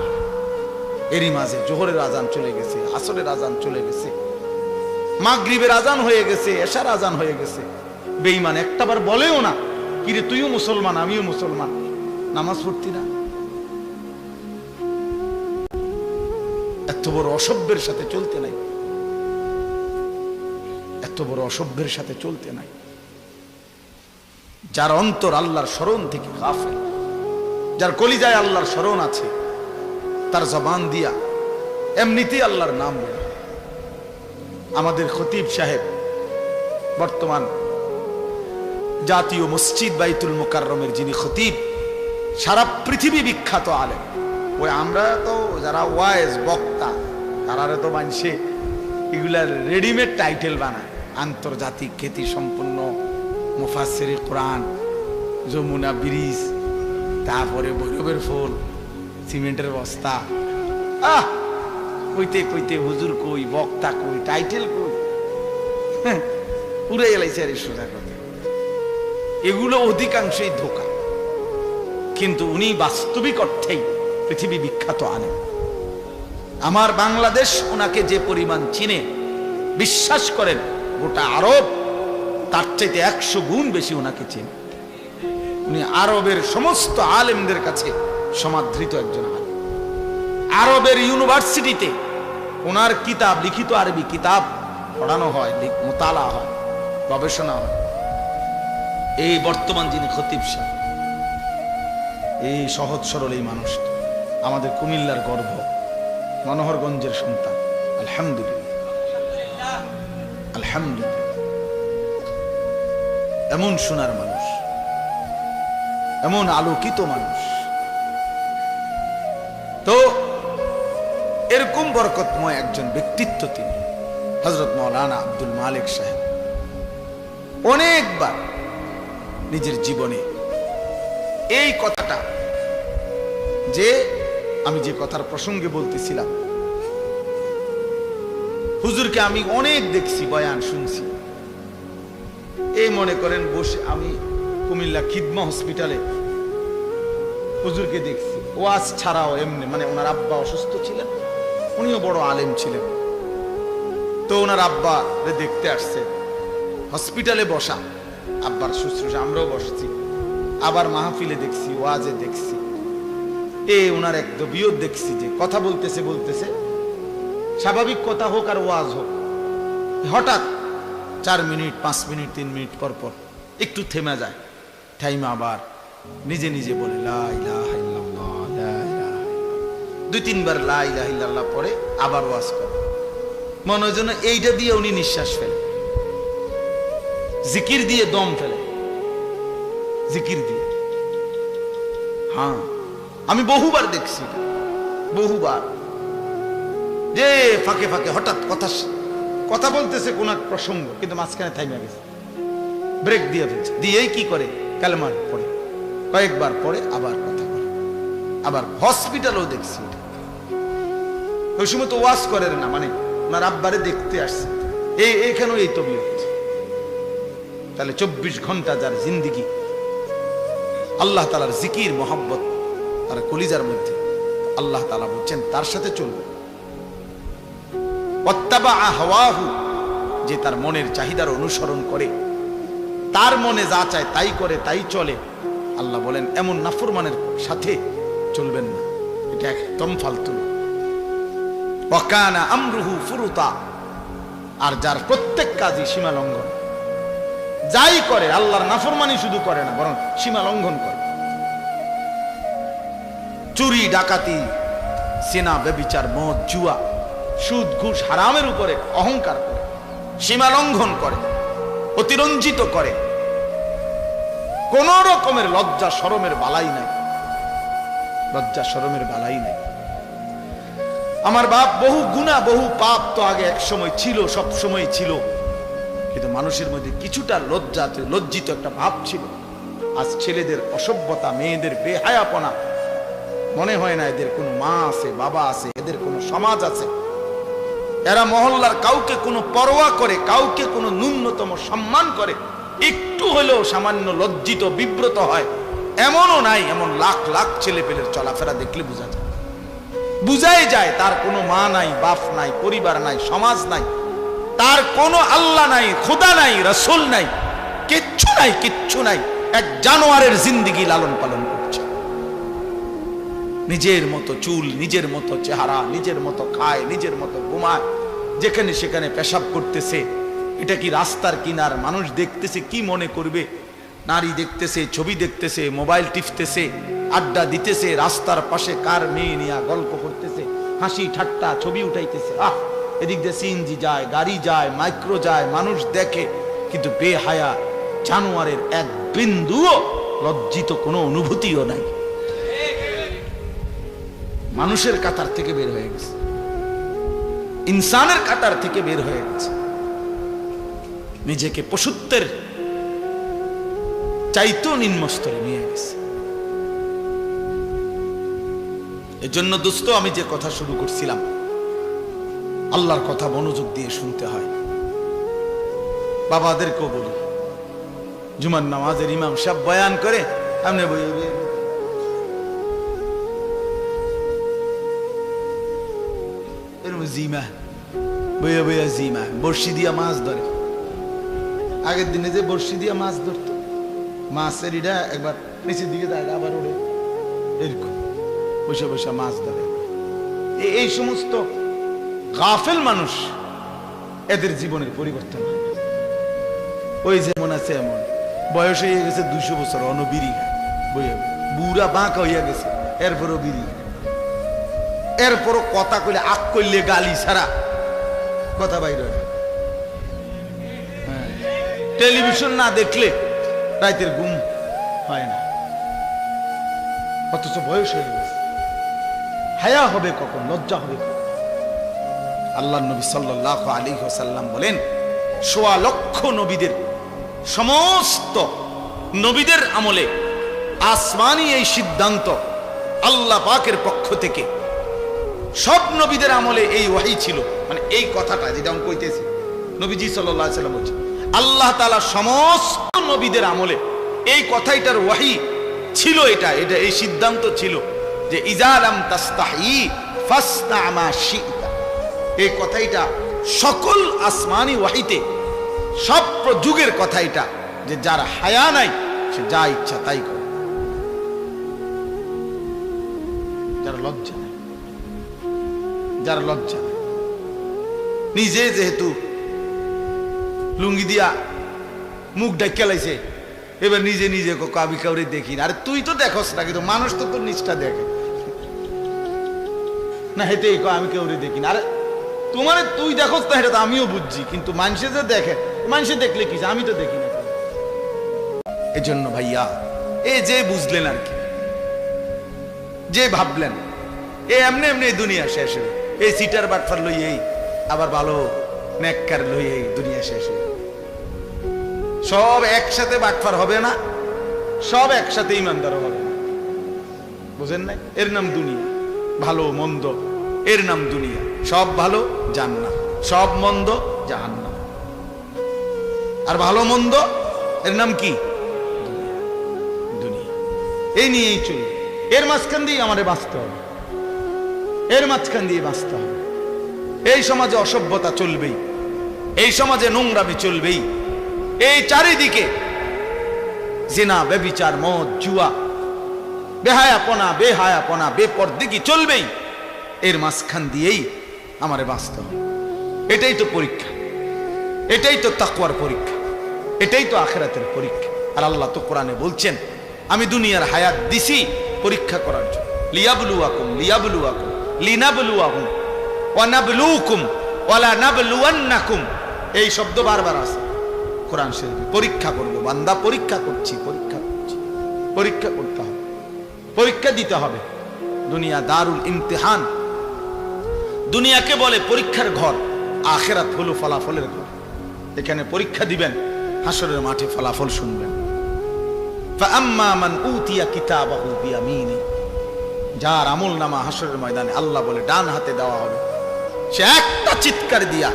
এরই মাঝে জোহরের আজান চলে গেছে, আসরের আজান চলে গেছে, মাগরিবের আজান হয়ে গেছে, এশার আজান হয়ে গেছে। বেঈমান একটাবার বলেও না কিরে তুইও মুসলমান আমিও মুসলমান, নামাজ পড়তি না। এত বড় অসভ্যের সাথে চলতে নাই, এত বড় অসভ্যের সাথে চলতে নাই। যার অন্তর আল্লাহর স্মরণ থেকে গাফেল, যার কলিজায় আল্লাহর স্মরণ আছে, তার জবান দিয়া এমনিতেই আল্লাহর নাম বের হয়। আমাদের খতিব সাহেব বর্তমান জাতীয় মসজিদ বাইতুল মুকাররমের যিনি খতিব, সারা পৃথিবী বিখ্যাত আলেম। ওই আমরা তো যারা ওয়াইজ বক্তা তারা তো মানছে এগুলার রেডিমেড টাইটেল বানায়, আন্তর্জাতিক খ্যাতি সম্পন্ন মুফাসসিরে কোরআন, যমুনা ব্রিজ, তারপরে ভৈরবের ফুল, সিমেন্টের বস্তা, কইতে কইতে হুজুর কই, বক্তা কই, টাইটেল কই, পুরে এলাইছে আর সোজা কথা। এগুলো অধিকাংশই ধোঁকা, কিন্তু উনি বাস্তবিক অর্থেই পৃথিবী বিখ্যাত আলেম। আমার বাংলাদেশ ওনাকে যে পরিমাণ চিনে, বিশ্বাস করেন গোটা আরব তার চাইতে 100 গুণ বেশি ওনাকে চিনে। উনি আরবের সমস্ত আলেমদের কাছে সমাদৃত একজন আলেম। আরবের ইউনিভার্সিটিতে ওনার কিতাব, লিখিত আরবি কিতাব পড়ানো হয়, মোতালা হয়, গবেষণা হয়। এই বর্তমান যিনি খতিব সাহেব, এই সহজ সরল এই মানুষটা আমাদের কুমিল্লার গর্ব, মনোহরগঞ্জের সন্তান। আলহামদুলিল্লাহ, আলহামদুলিল্লাহ, এমন সোনার মানুষ, এমন আলোকিত মানুষ। তো এরকম বরকতময় একজন ব্যক্তিত্ব তিনি হযরত মাওলানা আব্দুল মালিক সাহেব। অনেকবার নিজের জীবনে এই কথাটা, যে আমি যে কথার প্রসঙ্গে বলতেছিলাম, হুজুরকে আমি অনেক দেখছি, বয়ান শুনছি। এই মনে করেন বসে আমি কুমিল্লা খিদমা হসপিটালে হুজুরকে দেখছি, ওয়াজ ছাড়াও এমনি, মানে ওনার আব্বা অসুস্থ ছিলেন, উনিও বড় আলেম ছিলেন। তো ওনার আব্বা দেখতে আসছে, হসপিটালে বসা, আব্বার শুশ্রূষা আমরাও বসছি, আবার মাহফিলে দেখছি, ওয়াজে দেখছি। ওনার এক দবিয়ত দেখছি যে কথা বলতেছে বলতেছে, স্বাভাবিক কথা হোক আর ওয়াজ হোক, হঠাৎ 4 মিনিট 5 মিনিট 3 মিনিট পর পর একটু থেমে যায়, টাইম আবার নিজে নিজে বলে লা ইলাহা ইল্লাল্লাহ, লা ইলাহা ইল্লাল্লাহ, 2-3 বার লা ইলাহা ইল্লাল্লাহ পরে আবার ওয়াজ করে। মনে হয় যেন এইটা দিয়ে উনি নিঃশ্বাস ফেলে, জিকির দিয়ে দম ফেলে, জিকির দিয়ে। হ্যাঁ, আমি বহুবার দেখছি, বহুবার, যে ফাঁকে ফাঁকে হঠাৎ কথা বলতেছে কোন এক প্রসঙ্গ, কিন্তু মাঝখানে থাইমা গেছে, ব্রেক দিয়ে ফেলছে, দিয়েই কি করে কালেমা পড়ে, কয়েকবার পরে আবার কথা বলে। আবার হসপিটালও দেখছি, ওই সময় তো ওয়াজ করে না, মানে ওনার আব্বারে দেখতে আসছে, এইখানেও এই তবিয়ত। তাহলে 24 ঘন্টা যার জিন্দিগি আল্লাহ তাআলার জিকির মোহাব্বত তার কলিজার মধ্যে, আল্লাহ তাআলা বলছেন তার সাথে চলবে। ওয়াত্তাবা হাওয়াহু, যে তার মনের চাহিদার অনুসরণ করে, তার মনে যা চায় তাই করে, তাই চলে, আল্লাহ বলেন এমন নাফরমানের সাথে চলবেন না, এটা একদম ফালতু। ওয়া কানা আমরুহু ফুরুতা, আর যার প্রত্যেক কাজই সীমা লঙ্ঘন, যাই করে আল্লাহর নাফরমানি শুধু করে না, বরং সীমা লঙ্ঘন করে। চুরি ডাকাতি, সিনা ব্যভিচার, মদ জুয়া, সুদ ঘুষ হারামের উপরে অহংকার করে, সীমা লঙ্ঘন করে, অতিরঞ্জিত করে, কোন রকমের লজ্জা শরমের বালাই নাই। লজ্জা শরমের বালাই নেই। আমার বাপ বহু গুনাহ বহু পাপ তো আগে এক সময় ছিল, সব সময় ছিল, কিন্তু মানুষের মধ্যে কিছুটা লজ্জিত একটা ভাব ছিল। আজ ছেলেদের অসভ্যতা, মেয়েদের বেহায়াপনা, মনে হয় না এদের কোনো মা আছে, বাবা আছে, এদের কোনো সমাজ আছে। এরা মহল্লার কাউকে কোনো পরোয়া করে, কাউকে কোনো ন্যূনতম সম্মান করে, একটু হলেও সামান্য লজ্জিত বিব্রত হয় এমনও নাই। এমন লাখ লাখ ছেলে পেলের চলাফেরা দেখলে বুঝাই যায় তার কোনো মা নাই, বাপ নাই, পরিবার নাই, সমাজ নাই, তার কোনো আল্লাহ নাই, খোদা নাই, রাসূল নাই, কিচ্ছু নাই, কিচ্ছু নাই। এক জানোয়ারের জিন্দেগি লালন পালন করছে। নিজের মতো চুল, নিজের মতো চেহারা, নিজের মতো খায়, নিজের মতো ঘুমায়, যেখানে সেখানে পেশাব করতেছে। এটা কি রাস্তার কিনার? মানুষ দেখতেছে, কি মনে করবে? নারী দেখতেছে, ছবি দেখতেছে, মোবাইল টিপতেছে, আড্ডা দিতেছে, রাস্তার পাশে কার মেয়ে নিয়ে গল্প করতেছে, হাসি ঠাট্টা ছবি উঠাইতেছে। এদিক দিয়ে সিএনজি যায়, গাড়ি যায়, মাইক্রো যায়, মানুষ দেখে, কিন্তু বেহায়া জানোয়ারের এক বিন্দুও লজ্জিত কোনো অনুভূতিও নাই। মানুষের কাতার থেকে বের হয়ে গেছে, ইনসানের কাতার থেকে বের হয়ে গেছে, নিজেকে পশুত্বের চাইতেও নিম্ন স্তরে নিয়ে গেছে। এজন্য দোস্ত, আমি যে কথা শুরু করছিলাম, আল্লাহর কথা মনোযোগ দিয়ে শুনতে হয়। বাবাদেরকেও বলি, জুমার নামাজের ইমাম সাহেব বয়ান করে, আপনি জিমা বইয়া বইয়া জিমা বর্ষি দিয়া মাছ ধরে। আগের দিনে যে বর্ষি দিয়া মাছ ধরতো, মাছের ইটা একবার নিচের দিকে যায়, আবার ওড়ে, এরকম বসে বসে মাছ ধরে। এই সমস্ত গাফেল মানুষ, এদের জীবনের পরিবর্তন হয় না। ওই যেমন আছে এমন, বয়স হয়ে গেছে 200 বছর, অনবিরি বইয়া বুড়া বাঁকা হইয়া গেছে, এরপরও বিড়ি, এরপরও কথা কইলে আক করলে গালি ছাড়া কথা বাইরে। টেলিভিশন না দেখলে রাতের ঘুম হয় না, অথচ বয়স হয়ে গেছে। হায়া হবে কখন? লজ্জা হবে কখন? আল্লাহর নবী সাল্লাল্লাহু আলাইহি ওয়াসাল্লাম বলেন, 1.25 লক্ষ নবীদের, সমস্ত নবীদের আমলে আসমানি এই সিদ্ধান্ত আল্লাহ পাকের পক্ষ থেকে, সব নবীদের আমলে এই ওয়াহী ছিল। মানে এই কথাটা যেটা আমি কইতেছি, নবীজি সাল্লাল্লাহু আলাইহি ওয়াসাল্লাম বলছেন, আল্লাহ তাআলা সমস্ত নবীদের আমলে এই কথাটার ওয়াহী ছিল। এটা এই সিদ্ধান্ত ছিল যে ইজা লাম তাস্তাহি ফাসনা মা শি'তা। এই কথাটা সকল আসমানি ওয়াহীতে, সব যুগের কথা এটা, যে যার হায়া নাই সে যা ইচ্ছা তাই করে, যার লজ্জা নাই, যার লজ্জা নাই। নিজে যেহেতু লুঙ্গি দিয়া মুখ ডাক্কা লাইছে, এবার নিজে নিজে আমি কাউরে দেখি না। আরে তুই তো দেখোস না, কিন্তু মানুষ তো তোর নিচটা দেখে না, হেঁটে আমি কাউরে দেখি না। আরে তোমার তুই দেখোস না, এটা তো আমিও বুঝছি, কিন্তু মানুষে যে দেখে, মানুষে দেখলে কি, আমি তো দেখি না। এজন্য ভাইয়া, এ যে বুঝলেন আর কি, যে ভাবলেন এমনি এমনি দুনিয়া শেষ হবে, এই সিটার বাটফার লইয়েই আবার ভালো নেককার লইয়েই দুনিয়া শেষ হবে। সব একসাথে বাটফার হবে না, সব একসাথে ইমানদার হবে না, বুঝেন না? এর নাম দুনিয়া। ভালো মন্দ এর নাম দুনিয়া। সব ভালো জান্নাত, সব মন্দ জাহান্নাম। আর ভালো মন্দ এর নাম কি? দুনিয়া। এই নিয়েই চলি, এর মাঝখান দিয়ে আমাদের বাঁচতে হবে, এর মাঝখান দিয়ে বাঁচতে হবে। এই সমাজে অসভ্যতা চলবেই, এই সমাজে নোংরামি চলবেই, এই চারিদিকে জিনা, ব্যভিচার, মদ, জুয়া, বেহায়াপনা, বেপরদিকি চলবেই। এর মাঝখান দিয়েই আমারে বাঁচতে হবে। এটাই তো পরীক্ষা, এটাই তো তাকওয়ার পরীক্ষা, এটাই তো আখিরাতের পরীক্ষা। আর আল্লাহ তো কোরআনে বলছেন, আমি দুনিয়ার হায়াত দিছি পরীক্ষা করার জন্য। লিয়াবলুয়াকুম লিনাবলুয়াহুম ওয়া নাবলুকুম ওয়ালা নাবলুয়ান্নাকুম, এই শব্দ বারবার আছে কোরআন শরীফে। পরীক্ষা করবো বান্দা, পরীক্ষা করছি, পরীক্ষা করছি, পরীক্ষা করতে হবে, পরীক্ষা দিতে হবে। দুনিয়া দারুল ইমতিহান, দুনিয়াকে বলে পরীক্ষার ঘর, আখিরাত হলো ফলাফলের ঘর। এখানে পরীক্ষা দিবেন, হাসরের মাঠে ফলাফল শুনবেন। ফাআম্মা মান উতিয়া কিতাবাহু বিয়ামিনি, যার আমলনামা হাসরের ময়দানে আল্লাহ বলে ডান হাতে দেওয়া হবে, সে একটা চিৎকার দিয়া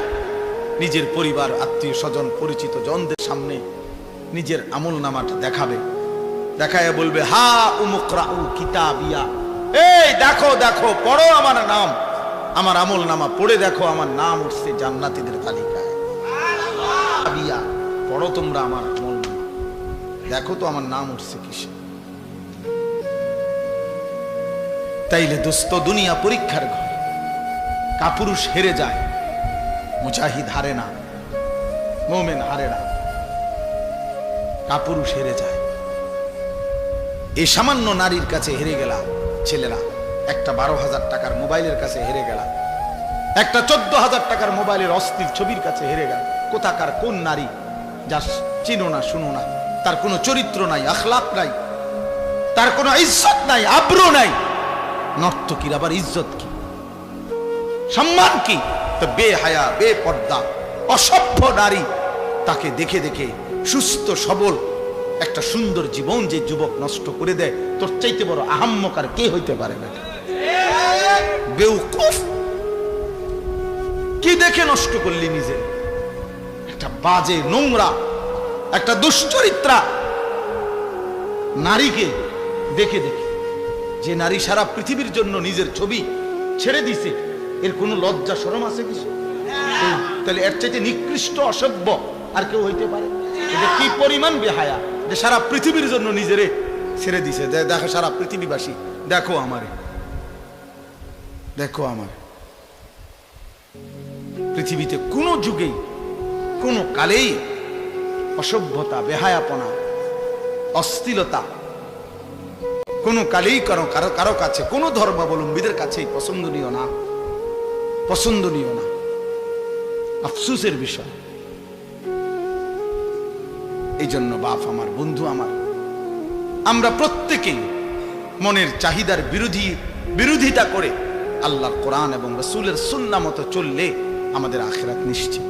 নিজের পরিবার, আত্মীয় স্বজন, পরিচিত জনদের সামনে নিজের আমলনামাটা দেখাবে। দেখায় বলবে, হা উমুকরাউ কিতাবিয়া, এই দেখো দেখো, পড়ো আমার নাম, আমার আমলনামা পড়ে দেখো, আমার নাম উঠছে জান্নাতীদের তালিকায়। পড়ো তোমরা আমার আমলনামা, দেখো তো আমার নাম উঠছে কিসে। তাইলে দোস্ত, দুনিয়া পরীক্ষার ঘর। কাপুরুষ হেরে যায়, মুজাহিদ হারে না, মোমেন হারে না, কাপুরুষ হেরে যায়। এই সামান্য নারীর কাছে হেরে গেলা ছেলেরা, একটা 12,000 টাকার মোবাইলের কাছে হেরে গেলা, একটা 14,000 টাকার মোবাইলের অস্থির ছবির কাছে হেরে গেল। কোথাকার কোন নারী, যা চিনো না, শুনো না, তার কোনো চরিত্র নাই, আখলাক নাই, তার কোনো ইজ্জত নাই, আব্রু নাই। নর্তকীর আবার ইজ্জত কি, সম্মান কি? তো বেহায়া, বেপর্দা, অসভ্য নারী, তাকে দেখে দেখে সুস্থ সবল একটা সুন্দর জীবন যে যুবক নষ্ট করে দেয়, তোর চাইতে বড় আহাম্মক আর কে হইতে পারে না? বেউকুফ, কি দেখে নষ্ট করলি নিজে? একটা বাজে, নোংরা, একটা দুশ্চরিত্রা নারীকে দেখে দেখে, যে নারী সারা পৃথিবীর জন্য নিজের ছবি ছেড়ে দিছে, এর কোনো লজ্জা শরম আছে কিছু? তাহলে এর চাইতে নিকৃষ্ট, অসভ্য আর কেউ হইতে পারে? এটা কি পরিমাণ বেহায়া, যে সারা পৃথিবীর জন্য নিজেরে ছেড়ে দিছে। দেখো সারা পৃথিবীবাসী, দেখো আমারে, দেখো আমার। পৃথিবীতে কোনো যুগেই, কোনো কালেই অসভ্যতা, বেহায়াপনা, অশ্লীলতা কোনো কালেই কারো কারো কাছে, কোনো ধর্মাবলম্বীদের কাছেই পছন্দনীয় না, পছন্দনীয় না। আফসোসের বিষয়। এই জন্য বাপ আমার, বন্ধু আমার, আমরা প্রত্যেকেই মনের চাহিদার বিরোধিতা করে আল্লাহর কোরআন এবং রাসূলের সুন্নাহ মতো চললে আমাদের আখিরাত নিশ্চিত।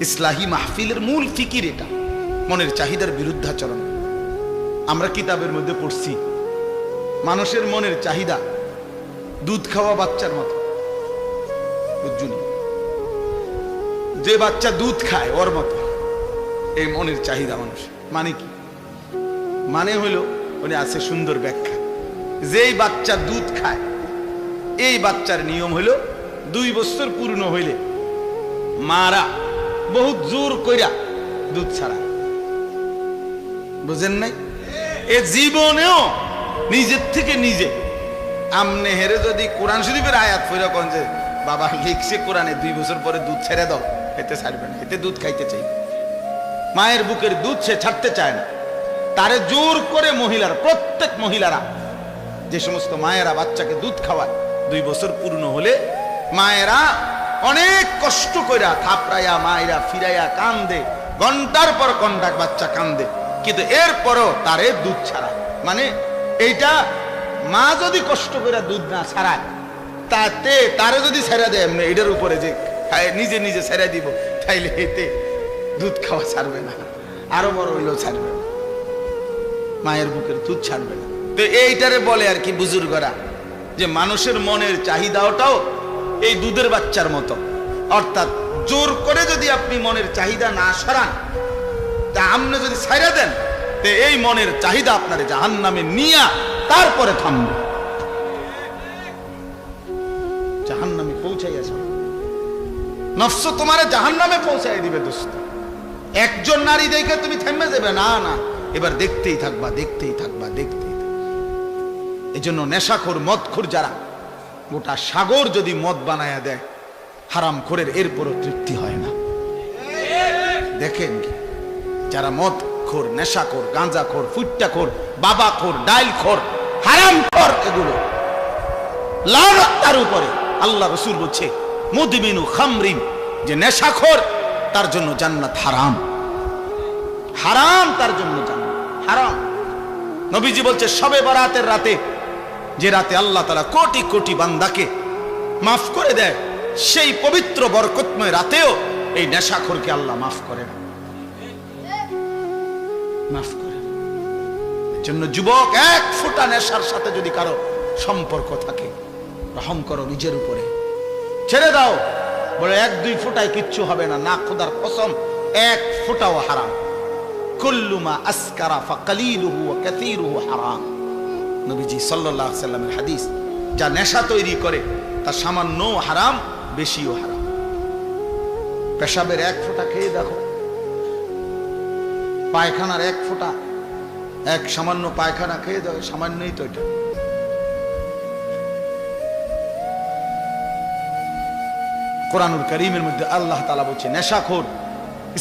ইসলাহি মাহফিলের মূল ফিকির এটা, মনের চাহিদার বিরুদ্ধাচরণ। আমরা কিতাবের মধ্যে পড়ছি, মানুষের মনের চাহিদা দুধ খাওয়া বাচ্চার মতো। বুঝুন, যে বাচ্চা দুধ খায় ওর মতো এই মনের চাহিদা মানুষ। মানে কি? মানে হইল, উনি আছে সুন্দর ব্যাখ্যা, যেই বাচ্চা দুধ খায়, এই বাচ্চার নিয়ম হইল 2 বছর পূর্ণ হইলে মারা বহুত জোর কইরা দুধ ছাড়া। বুঝেন নাই? এ জীবনেও নিজের থেকে নিজে আমনে হেরে যদি কোরআন শরীফের আয়াত পড়া কোন যে বাবা লিখছে কোরআনে 2 বছর পরে দুধ ছেড়ে দাও, এতে ছাড়বে না, এতে দুধ খাইতে চাই। মায়ের বুকের দুধ সে ছাড়তে চায় না, তারে জোর করে মহিলারা, প্রত্যেক মহিলারা, যে সমস্ত মায়েরা বাচ্চাকে দুধ খাওয়ায়, 2 বছর পূর্ণ হলে মায়েরা অনেক কষ্ট কইরা থাপড়াইয়া, মায়েরা ফিরাইয়া কান্দে, ঘন্টার পর ঘন্টা বাচ্চা কান্দে, কিন্তু এরপরও তারে দুধ ছাড়া। মানে এইটা মা যদি কষ্ট করে দুধ না ছাড়ায়, তাতে তারে যদি ছেড়ে দেয় এমনি এটার উপরে যে নিজে নিজে ছেড়ে দিব, তাইলে এতে দুধ খাওয়া ছাড়বে না, আরো বড় হইলেও ছাড়বে না, মায়ের বুকের দুধ ছাড়বে না। তো এইটারে বলে আর কি বুজুর্গরা, যে মানুষের মনের চাহিদাটাও এই দুধের বাচ্চার মতো। অর্থাৎ জোর করে যদি আপনি মনের চাহিদা না সরান, তা আপনি যদি ছাইড়া দেন, তো এই মনের চাহিদা আপনার জাহান্নামে নিয়া তারপরে থামবে, জাহান্নামে পৌঁছাইয়াছে। নফস তোমারে জাহান্নামে পৌঁছাই দিবে দোস্ত। একজন নারী দেখে তুমি থেমে যাবে না, না, এবার দেখতেই থাকবা, দেখতেই থাকবা, দেখতেই থাকবা। এই জন্য নেশাখোর, মদখোর যারা, গোটা সাগর যদি মদ বানায়া দেয় হারামখোরের, এরপরও তৃপ্তি হয় না। দেখেন কি, যারা মদখোর, নেশাখোর, গাঁজাখোর, ফুট্টাখোর, বাবাখোর, ডাইলখোর, হারামখোর, এগুলো লানত তার উপরে। আল্লাহ রাসূল বলছে, মুদমিনু খামরিন, যে নেশাখোর তার জন্য জান্নাত হারাম, হারাম, তার জন্য জান্নাত হারাম। নবীজি বলছে, শবে বরাতের রাতে যে রাতে আল্লাহ তাআলা কোটি কোটি বান্দাকে মাফ করে দেয়, সেই পবিত্র বরকতময় রাতেও এই নেশাখোরকে আল্লাহ মাফ করে না, মাফ করে। এর জন্য যুবক, এক ফোঁটা নেশার সাথে যদি কারো সম্পর্ক থাকে, রহম করো নিজের উপরে, ছেড়ে দাও। বলে এক দুই ফোঁটায় কিচ্ছু হবে না, না, খোদার কসম, এক ফোঁটাও হারাম। কুল্লু মা আসকারা ফাকালিলুহু ওয়া কাসীরুহু হারাম। নবীজি সাল্লাল্লাহু আলাইহি সাল্লামের হাদিস, যা নেশা তৈরি করে তা সামান্যও হারাম, বেশিও হারাম। পেশাবের এক ফোঁটা খেয়ে দেখো, পায়খানার এক ফোঁটা, এক সামান্য পায়খানা খেয়ে দেখো, সামান্যই তো এটা। কোরআনুল কারীমের মধ্যে আল্লাহ তাআলা বলছেন নেশাখোর,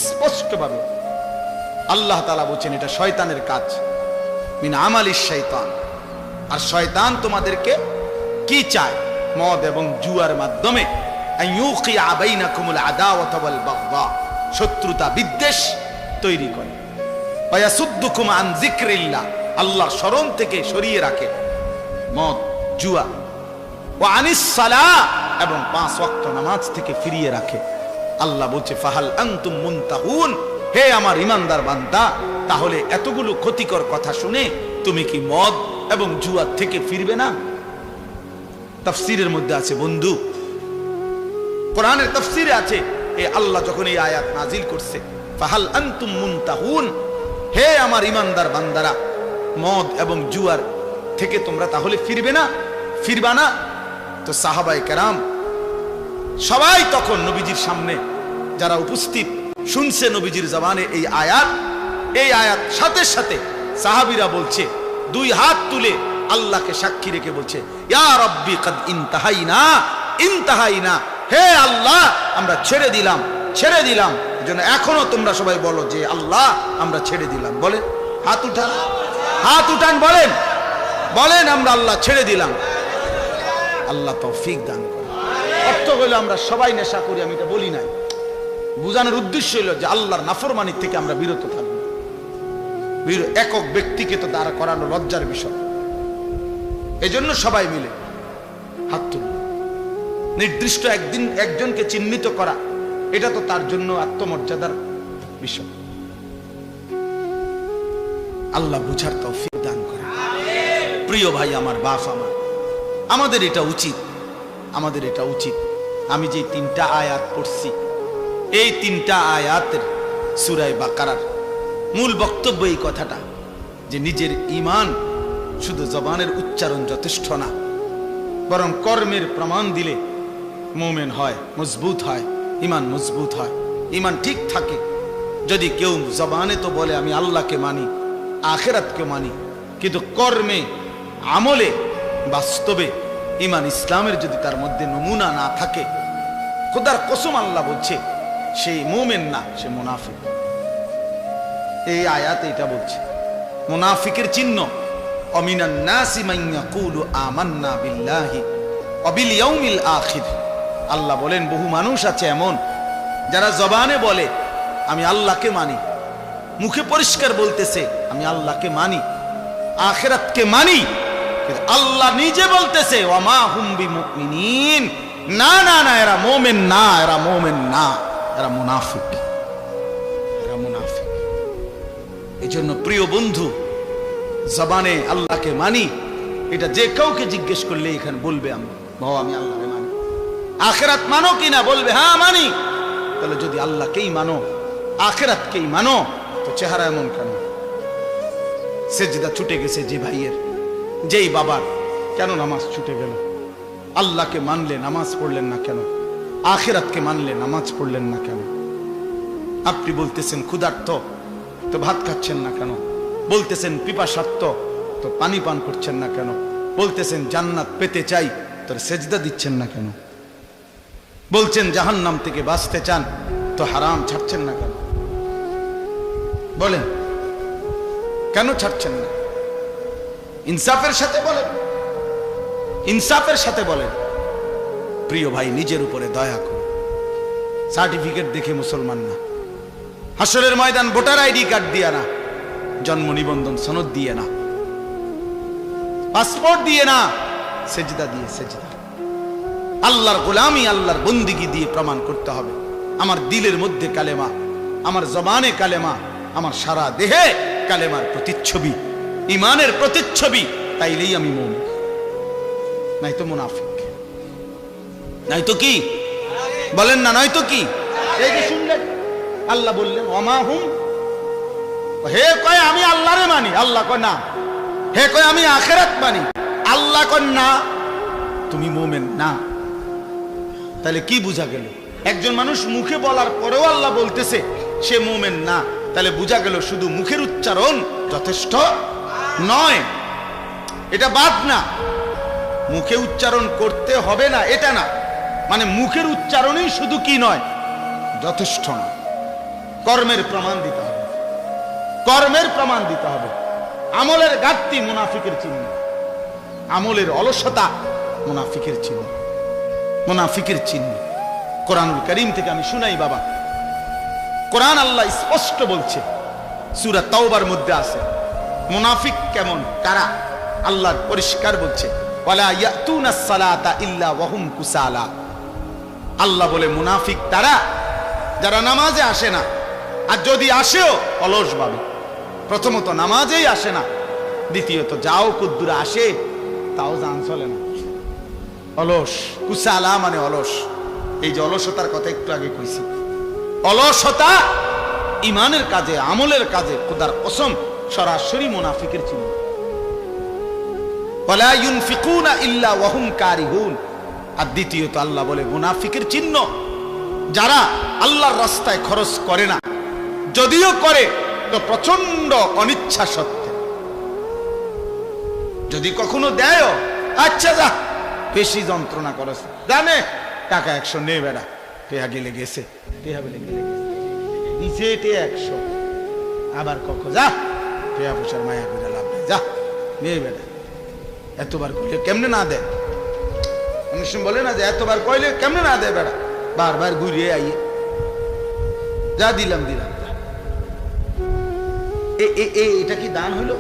স্পষ্টভাবে আল্লাহ তাআলা বলছেন এটা শয়তানের কাজ, মিন আমালিশ শয়তান। আর শয়তান তোমাদেরকে কি চায়? মদ এবং জুয়ার মাধ্যমে আইয়ুকিয়া বাইনাকুমুল আদাওয়াতা ওয়াল বাগদা, শত্রুতা বিদ্বেষ তৈরি করে। ওয়ায়াসুদ্দুকুম আন যিকরিল্লাহ, আল্লাহর স্মরণ থেকে সরিয়ে রাখে মদ জুয়া। ওয়া আনিস সালাহ, এবং 5 ওয়াক্ত নামাজ থেকে ফিরিয়ে রাখে। আল্লাহ বলছে ফাহাল আনতুম মুনতাহুন, হে আমার ইমানদার বান্দা, তাহলে এতগুলো ক্ষতিকর কথা শুনে তুমি কি মদ এবং জুয়া থেকে ফিরবে না? তাফসীরের মধ্যে আছে বন্ধু, কোরআনের তাফসীরে আছে, এই আল্লাহ যখন এই আয়াত নাজিল করছে, ফাহাল আনতুম মুনতাহুন, হে আমার ইমানদার বান্দারা, মদ এবং জুয়ার থেকে তোমরা তাহলে ফিরবে না, ফিরবা না? তো সাহাবায়ে কেরাম সবাই তখন নবীজির সামনে যারা উপস্থিত শুনছে নবীজির জবানে এই আয়াত, সাথে সাথে সাহাবীরা বলছে, 2 হাত তুলে আল্লাহকে সাক্ষী রেখে বলছে, ইয়া রাব্বি কাদ ইনতাহাইনা, হে আল্লাহ আমরা ছেড়ে দিলাম, ছেড়ে দিলাম। এজন্য এখনো তোমরা সবাই বলো যে আল্লাহ আমরা ছেড়ে দিলাম। বলেন, হাত উঠান, হাত উঠান, বলেন, বলেন আমরা আল্লাহ ছেড়ে দিলাম। আল্লাহ তৌফিক দান করে। অর্থ হলো আমরা সবাই নেশা করি, আমি এটা বলি নাই, বুঝানোর উদ্দেশ্য হলো যে আল্লাহর নাফরমানি থেকে আমরা বিরত থাকবো। একক ব্যক্তিকে তো দাঁড়া করানো লজ্জার বিষয়, এজন্য সবাই মিলে হাত তুলব। নির্দিষ্ট একদিন একজনকে চিহ্নিত করা, এটা তো তার জন্য আত্মমর্যাদার বিষয়। আল্লাহ বুঝার তৌফিক দান করে। প্রিয় ভাই আমার, বাপ আমার, আমাদের এটা উচিত, আমাদের এটা উচিত। আমি যে 3টা আয়াত পড়ছি, এই 3টা আয়াতের সূরা বাকারার মূল বক্তব্য এই কথাটা যে নিজের ঈমান শুধু জবানের উচ্চারণ যথেষ্ট না, বরং কর্মের প্রমাণ দিলে মুমিন হয়, মজবুত হয়, ঈমান মজবুত হয়, ঈমান ঠিক থাকে। যদি কেউ জবানে তো বলে আমি আল্লাহকে মানি, আখিরাতকে মানি, কিন্তু কর্মে আমলে বাস্তবে ঈমান ইসলামের যদি তার মধ্যে নমুনা না থাকে, খোদার কসম আল্লাহ বলছে সেই মুমিন না, সে মুনাফিক। এই আয়াতে এটা বলছে মুনাফিকের চিহ্ন, অমিনান নাসি মান ইয়াকুলু আমান্না বিল্লাহি ওয়া বিল ইয়াউমিল আখির। আল্লাহ বলেন বহু মানুষ আছে এমন যারা জবানে বলে আমি আল্লাহকে মানি, মুখে পরিষ্কার বলতেছে আমি আল্লাহকে মানি, আখিরাতকে মানি, কিন্তু আল্লাহ নিজে বলতেছে ওয়া মা হুম বিমুমিনিন, না না না, এরা মুমিন না, এরা মুমিন না, এরা মুনাফিক, এরা মুনাফিক। এজন্য প্রিয় বন্ধু, জবানে আল্লাহকে মানি, এটা যে কাউকে জিজ্ঞেস করলে এখানে বলবে আমি আল্লাহকে মানি। আখিরাত মানো কিনা? বলবে হ্যাঁ মানি। তাহলে যদি আল্লাহকেই মানো, আখিরাতকেই মানো, তো চেহারা এমন কেন? সেজদা ছুটে গেছে যে ভাইয়ের, যেই বাবার, কেন নামাজ ছুটে গেল? আল্লাহকে মানলে নামাজ পড়লেন না কেন? আখিরাতকে মানলে নামাজ পড়লেন না কেন? আপনি বলতেছেন ক্ষুধার্ত, তো ভাত খাচ্ছেন না কেন? বলতেছেন পিপাসার্ত, তো পানি পান করছেন না কেন? বলতেছেন জান্নাত পেতে চাই, তো সেজদা দিচ্ছেন না কেন? বলছেন জাহান্নাম থেকে বাঁচতে চান, তো হারাম ছাড়ছেন না কেন? বলেন কেন ছাড়ছেন না? ইনসাফের সাথে বলেন, ইনসাফের সাথে বলেন। প্রিয় ভাই, নিজের উপরে দয়া করুন। সার্টিফিকেট দেখে মুসলমান না, হাসরের ময়দান ভোটার আইডি কার্ড দিয়ে না, জন্ম নিবন্ধন সনদ দিয়ে না, পাসপোর্ট দিয়ে না, সেজদা দিয়ে সেজদা। আল্লাহর গোলামি, আল্লাহর বন্দিগি দিয়ে প্রমাণ করতে হবে আমার দিলের মধ্যে কালেমা, আমার জবানে কালেমা, আমার সারা দেহে কালেমার প্রতিচ্ছবি, ইমানের প্রতিচ্ছবি, তাইলেই আমি মুমিন, নাই তো মুনাফিক। নাই তো কি বলেন না, নয় তো কি? এই যে শুনলেন আল্লাহ বললেন ওমা হুম, হে কয় আমি আল্লাহরে মানি, আল্লাহ কয় না। হে কয় আমি আখিরাত মানি, আল্লাহ কয় না। তুমি মুমিন না। তাহলে কি বুঝা গেল? একজন মানুষ মুখে বলার পরেও আল্লাহ বলতেছে সে মুমিন না, তাহলে বুঝা গেল শুধু মুখের উচ্চারণ যথেষ্ট নয়। এটা বাদ না, মুখে উচ্চারণ করতে হবে না এটা না, মানে মুখের উচ্চারণই শুধু কি নয়, যথেষ্ট না। কর্মের প্রমাণ দিতে হবে, কর্মের প্রমাণ দিতে হবে। আমলের ঘাটতি মুনাফিকের চিহ্ন, আমলের অলসতা মুনাফিকের চিহ্ন, মুনাফিকের চিহ্ন। কোরআনুল কারীম থেকে আমি শুনাই বাবা, কোরআন আল্লাহ স্পষ্ট বলছে, সূরা তাওবার মধ্যে আছে মুনাফিক কেমন, কারা, আল্লাহ পরিষ্কার বলছে ওয়ালা ইয়াতুনাস সালাতা ইল্লা ওয়া হুম কুসালা। আল্লাহ বলে মুনাফিক তারা যারা নামাজে আসে না, আর যদি আসেও অলস ভাবে। প্রথমত নামাজেই আসে না, দ্বিতীয়ত যাও কুদ্দুরা আসে তাও জান চলে না, অলস। কুসালা মানে অলস। এই যে অলসতার কথা একটু আগে কইছি, অলসতা ইমানের কাজে, আমলের কাজে খোদার কসম সরাসরি মুনাফিকের চিহ্ন। ওয়ালা ইউনফিকুনা ইল্লা ওয়া হুম কারিহুন। আর দ্বিতীয়ত আল্লাহ বলে মুনাফিকের চিহ্ন যারা আল্লাহর রাস্তায় খরচ করে না, যদিও করে তো প্রচন্ড অনিচ্ছা সত্ত্বে। যদি কখনো দেয়, আচ্ছা যা বেশি যন্ত্রণা করেছে, জানে টাকা 100 নে বেড়া, টেহা গেলে গেছে, টেহা বেলে গেলে নিচে টেহা 100, আবার কখন যা টেহা পয়সার মায়া করে লাভ নেই, যা নে বেড়া। এতবার কইলে কেমনে না দেয়? মানুষ বলে না যে এতবার কইলে কেমনে না দেয় বেড়া, বারবার ঘুরিয়ে আইয়ে যা দিলাম দিলাম। এটা কি দান হইল?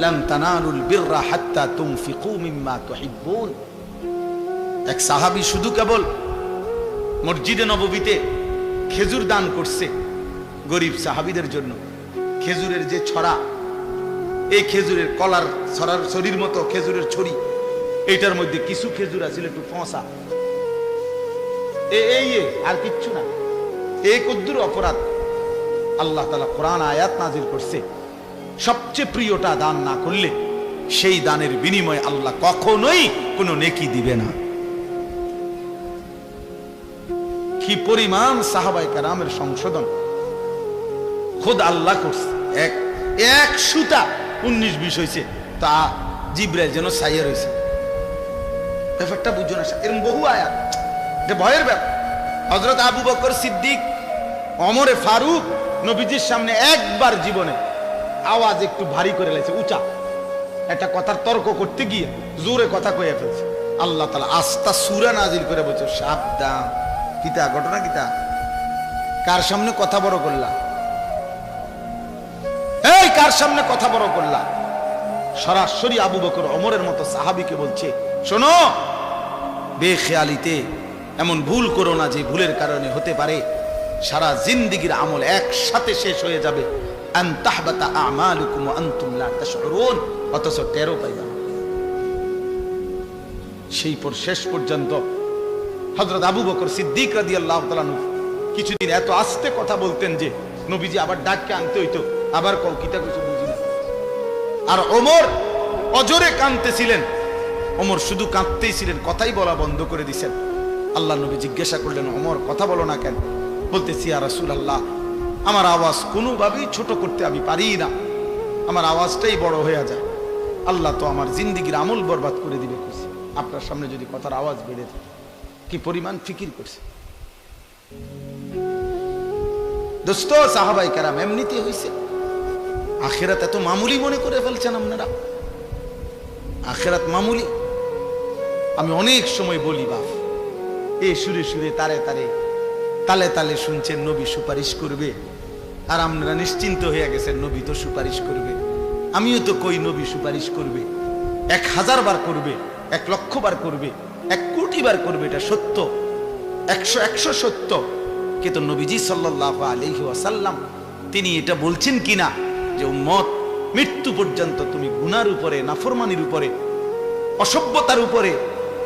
লান তানালুল বিররা হাত্তা তুনফিকু মিম্মা তুহিব্বুন। এক সাহাবী শুধু কেবল মসজিদে নববীতে খেজুর দান করছে গরিব সাহাবীদের জন্য। খেজুরের যে ছড়া, এই খেজুরের কলার ছড়ার ছড়ির মতো খেজুরের ছড়ি, এইটার মধ্যে কিছু খেজুর আছে একটু ফসা, এই আর কিচ্ছু না। এই কদ্দুর অপরাধ আল্লাহ তাআলা কোরআন আয়াত নাজিল করছে, সবচেয়ে প্রিয়টা দান না করলে সেই দানের বিনিময়ে আল্লাহ কখনোই কোনো নেকি দিবে না। কি পরিমাণ সাহাবায়ে কেরামের সংশোধন খোদ আল্লাহ করছে। এক সুতা 19-20 হয়েছে, তা জিবরাইল যেন সাইয়া রয়েছে। ব্যাপারটা বুঝো না, এরকম বহু আয়াত, এটা ভয়ের ব্যাপার। হযরত আবু বকর সিদ্দিক, ওমরে ফারুক নবীজির সামনে একবার জীবনে আওয়াজ একটু ভারী করে লেছে, উঁচা একটা কথার তর্ক করতে গিয়ে জোরে কথা কইয়া ফেলছে। আল্লাহ তাআলা আস্তা সূরা নাজিল করে বলছে, সাবধান। কিতা ঘটনা কিতা? কার সামনে কথা বড় করলা? এই কার সামনে কথা বড় করলা? সরাসরি আবু বকর ওমরের মতো সাহাবীকে বলছে, শোনো, বেখেয়ালিতে এমন ভুল করো না যে ভুলের কারণে হতে পারে সারা জিন্দেগীর আমল একসাথে শেষ হয়ে যাবে। আন তাহবাতা আমালুকুম ওয়া আনতুম লা তাশউরুন, অথচ টেরও পাইবা। সেই পর শেষ পর্যন্ত হযরত আবু বকর সিদ্দিক রাদিয়াল্লাহু তাআলা কিছুদিন এত আস্তে কথা বলতেন যে নবীজি আবার ডাককে আনতে হইতো, আবার কিতা কিছু বুঝি না। আর ওমর অজরে কাঁদতেছিলেন, ওমর শুধু কাঁদতেই ছিলেন, কথাই বলা বন্ধ করে দিয়েছেন। আল্লাহ নবী জিজ্ঞাসা করলেন, ওমর কথা বলো না কেন? বলতেছি, ইয়া রাসূলুল্লাহ, আমার আওয়াজ কোনোভাবেই ছোট করতে আমি পারি না, আমার আওয়াজটাই বড় হয়ে যায়। আল্লাহ তো আমার জিন্দেগীর আমল বরবাদ করে দিবে, কইছে আপনার সামনে যদি কথার আওয়াজ বেড়ে যায়। কি পরিমাণ ফিকির করছে দোস্ত। সাহাবায়ে কেরাম এমনিতে হইছে, আখিরাত এত মামুলি মনে করে ফেলছেন আপনারা। আখিরাত মামুলি। আমি অনেক সময় বলি, বাপ এই সুরে সুরে তারে তারে তালে তালে শুনছেন নবী সুপারিশ করবে, আর আপনারা নিশ্চিন্ত হয়ে গেছেন নবী তো সুপারিশ করবে। আমিও তো কই নবী সুপারিশ করবে। 1000 বার করবে, 1,00,000 বার করবে, 1 কোটি বার করবে, এটা সত্য, 100 সত্য। কিন্তু নবীজি সাল্লাল্লাহু আলাইহি ওয়াসাল্লাম তিনি এটা বলছেন কিনা যে উম্মত মৃত্যু পর্যন্ত তুমি গুনার উপরে, নাফরমানির উপরে, অসভ্যতার উপরে,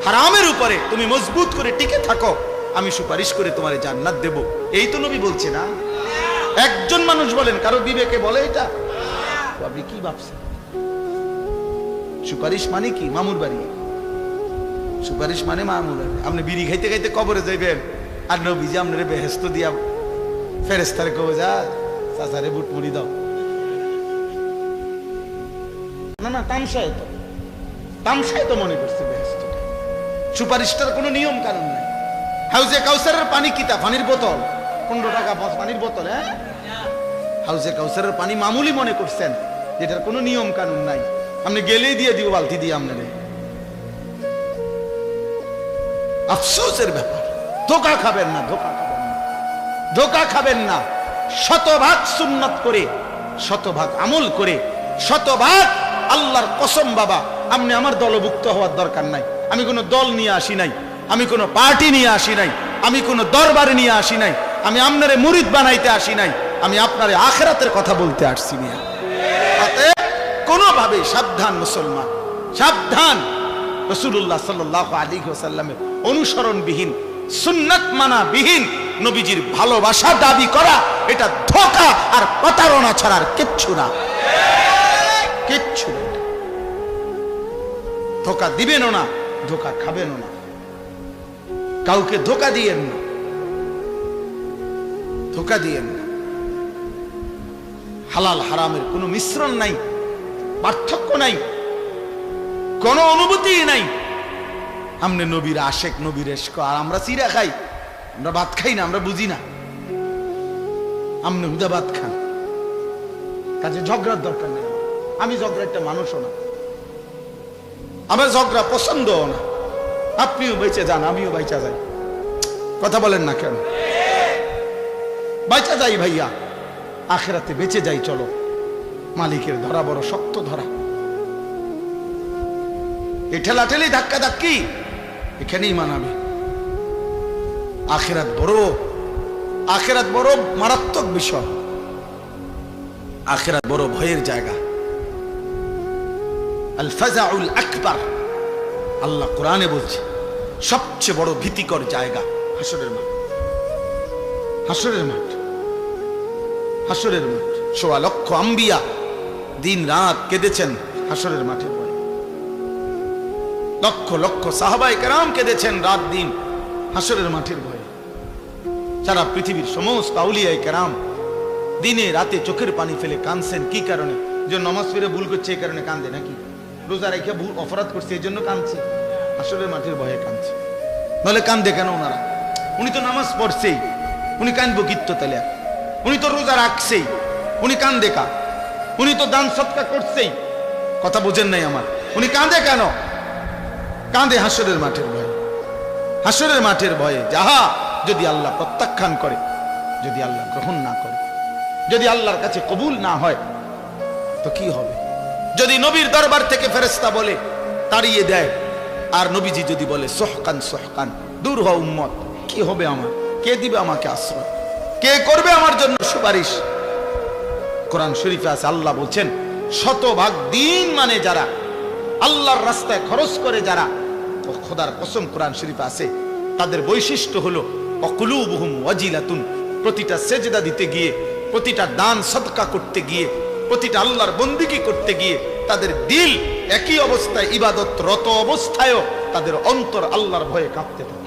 হারামের উপরে তুমি মজবুত করে টিকে থাকো, আমি সুপারিশ করে তোমারে জান্নাত দেব। এই তো নবী বলছে না। একজন মানুষ বলেন, কারো বিবেকে বলে এটা? আপনি কি ভাবছেন? সুপারিশ মানে কি? মামুর বাড়ি। সুপারিশ মানে মামুর বাড়ি। আপনি বিড়ি খাইতে খাইতে কবরে যাইবেন, আর নবীজি আপনারে বেহেশত দিয়া ফেরেশতারে কবে, যা চাচারে বুট মুড়ি দাও। না না, তামসায় তো মনে করছে বেহেশতটা। সুপারিশটার কোনো নিয়ম কানুন নাই। হাউজে কাউসারের পানি কিতা? পানির বোতল, 15 টাকা পানির বোতল। হ্যাঁ, হাউজে কাউসারের পানি মামুলি মনে করছেন, যেটার কোনো নিয়ম কানুন নাই। আপনি গেলেই দিয়ে দিব বালতি দিয়ে আপনারে। আফসোসের ব্যাপার। ধোকা খাবেন না, ধোকা খাবেন না, ধোকা খাবেন না। 100% সুন্নাত করে, 100% আমল করে, 100% আল্লাহর কসম বাবা, আপনি আমার দলভুক্ত হওয়ার দরকার নাই। আমি কোনো দল নিয়ে আসি নাই, আমি কোনো পার্টি নিয়ে আসি নাই, আমি কোনো দরবার নিয়ে আসি নাই, আমি আপনারে মুরিদ বানাইতে আসি নাই, আমি আপনারে আখিরাতের কথা বলতে আসছি না। কোনোভাবে সাবধান মুসলমান, সাবধান। রাসূলুল্লাহ সাল্লাল্লাহু আলাইহি ওয়াসাল্লামের অনুসরণবিহীন, সুন্নাত মানা বিহীন নবীজির ভালোবাসা দাবি করা, এটা ধোঁকা আর প্রতারণা ছাড়া আর কিচ্ছু না, কিচ্ছু না। ধোঁকা দিবেনও না, ধোঁকা খাবেনও না, কাউকে ধোঁকা দিয়েন না, ধোঁকা দিয়েন না। হালাল হারামের কোনো মিশ্রণ নাই, পার্থক্য নাই, কোন অনুভূতি নাই। আমনে নবীর আশেক, নবীর এশক, আর আমরা চিরা খাই, আমরা ভাত খাই না, আমরা বুঝি না। আমনে হুদা ভাত খান, কাজে ঝগড়ার দরকার নেই। আমি ঝগড়া একটা মানুষও না, আমার ঝগড়া পছন্দও না। আপনিও বেঁচে যান, আমিও বাইচা যাই। কথা বলেন না কেন? বাইচা যাই ভাইয়া, আখিরাতে বেঁচে যাই। চলো, মালিকের ধরা বড় শক্ত ধরা। এই ঠেলাঠেলি ধাক্কা ধাক্কি এখানেই মানাবে। আখিরাত বড় মারাত্মক বিষয়, আখিরাত বড় ভয়ের জায়গা। আল ফাজাউল আকবার, আল্লাহ কোরআনে বলছে সবচেয়ে বড় ভীতিকর জায়গা হাসরের মাঠ। হাসরের মাঠ, হাসরের মাঠ। 1.25 লক্ষ আম্বিয়া দিন রাত কেঁদেছেন হাসরের মাঠে পড়ে। লক্ষ লক্ষ সাহাবায়ে কেরাম কেঁদেছেন রাত দিন হাসরের মাঠের ভয়ে। সারা পৃথিবীর সমস্ত আউলিয়ায়ে কেরাম দিনে রাতে চোখের পানি ফেলে কাঁদছেন। কি কারণে? যে নামাজ পড়ে ভুল করছে এই কারণে কাঁদে নাকি? রোজা রেখে ভুল অপরাধ করছে এই জন্য কাঁদছে? হাসরের মাঠের ভয়ে কাঁদছে। নাহলে কাঁদে কেন ওনারা? উনি তো নামাজ পড়ছেই, উনি কাঁদবো কিত্ত তাহলে? উনি তো রোজা রাখছেই, উনি কাঁদে কা? উনি তো দান সৎকার করছেই। কথা বুঝেন নাই আমার? উনি কাঁদে কেন? কাঁদে হাসরের মাঠের ভয়ে। হাসরের মাঠের ভয়ে যাহা যদি আল্লাহ প্রত্যাখ্যান করে, যদি আল্লাহ গ্রহণ না করে, যদি আল্লাহর কাছে কবুল না হয়, তো কি হবে? যদি নবীর দরবার থেকে ফেরেশতা বলে তাড়িয়ে দেয়, আর নবীজি যদি বলে সোহকান সোহকান, দূর হও উম্মত, কি হবে আমার? কে দিবে আমাকে আশ্রয়? কে করবে আমার জন্য সুপারিশ? কোরআন শরীফে আছে, আল্লাহ বলছেন 100% দিন মানে যারা আল্লাহর রাস্তায় খরচ করে, যারা, খোদার কসম কোরআন শরীফে আছে, তাদের বৈশিষ্ট্য হলো অকুলুবুহুম ওয়াজিলাতুন। প্রতিটা সেজদা দিতে গিয়ে, প্রতিটা দান সদকা করতে গিয়ে, প্রতিটা আল্লাহর বন্দিগি করতে গিয়ে তাদের দিল একই অবস্থায়, ইবাদতরত অবস্থায়ও তাদের অন্তর আল্লাহর ভয়ে কাঁপতে থাকে।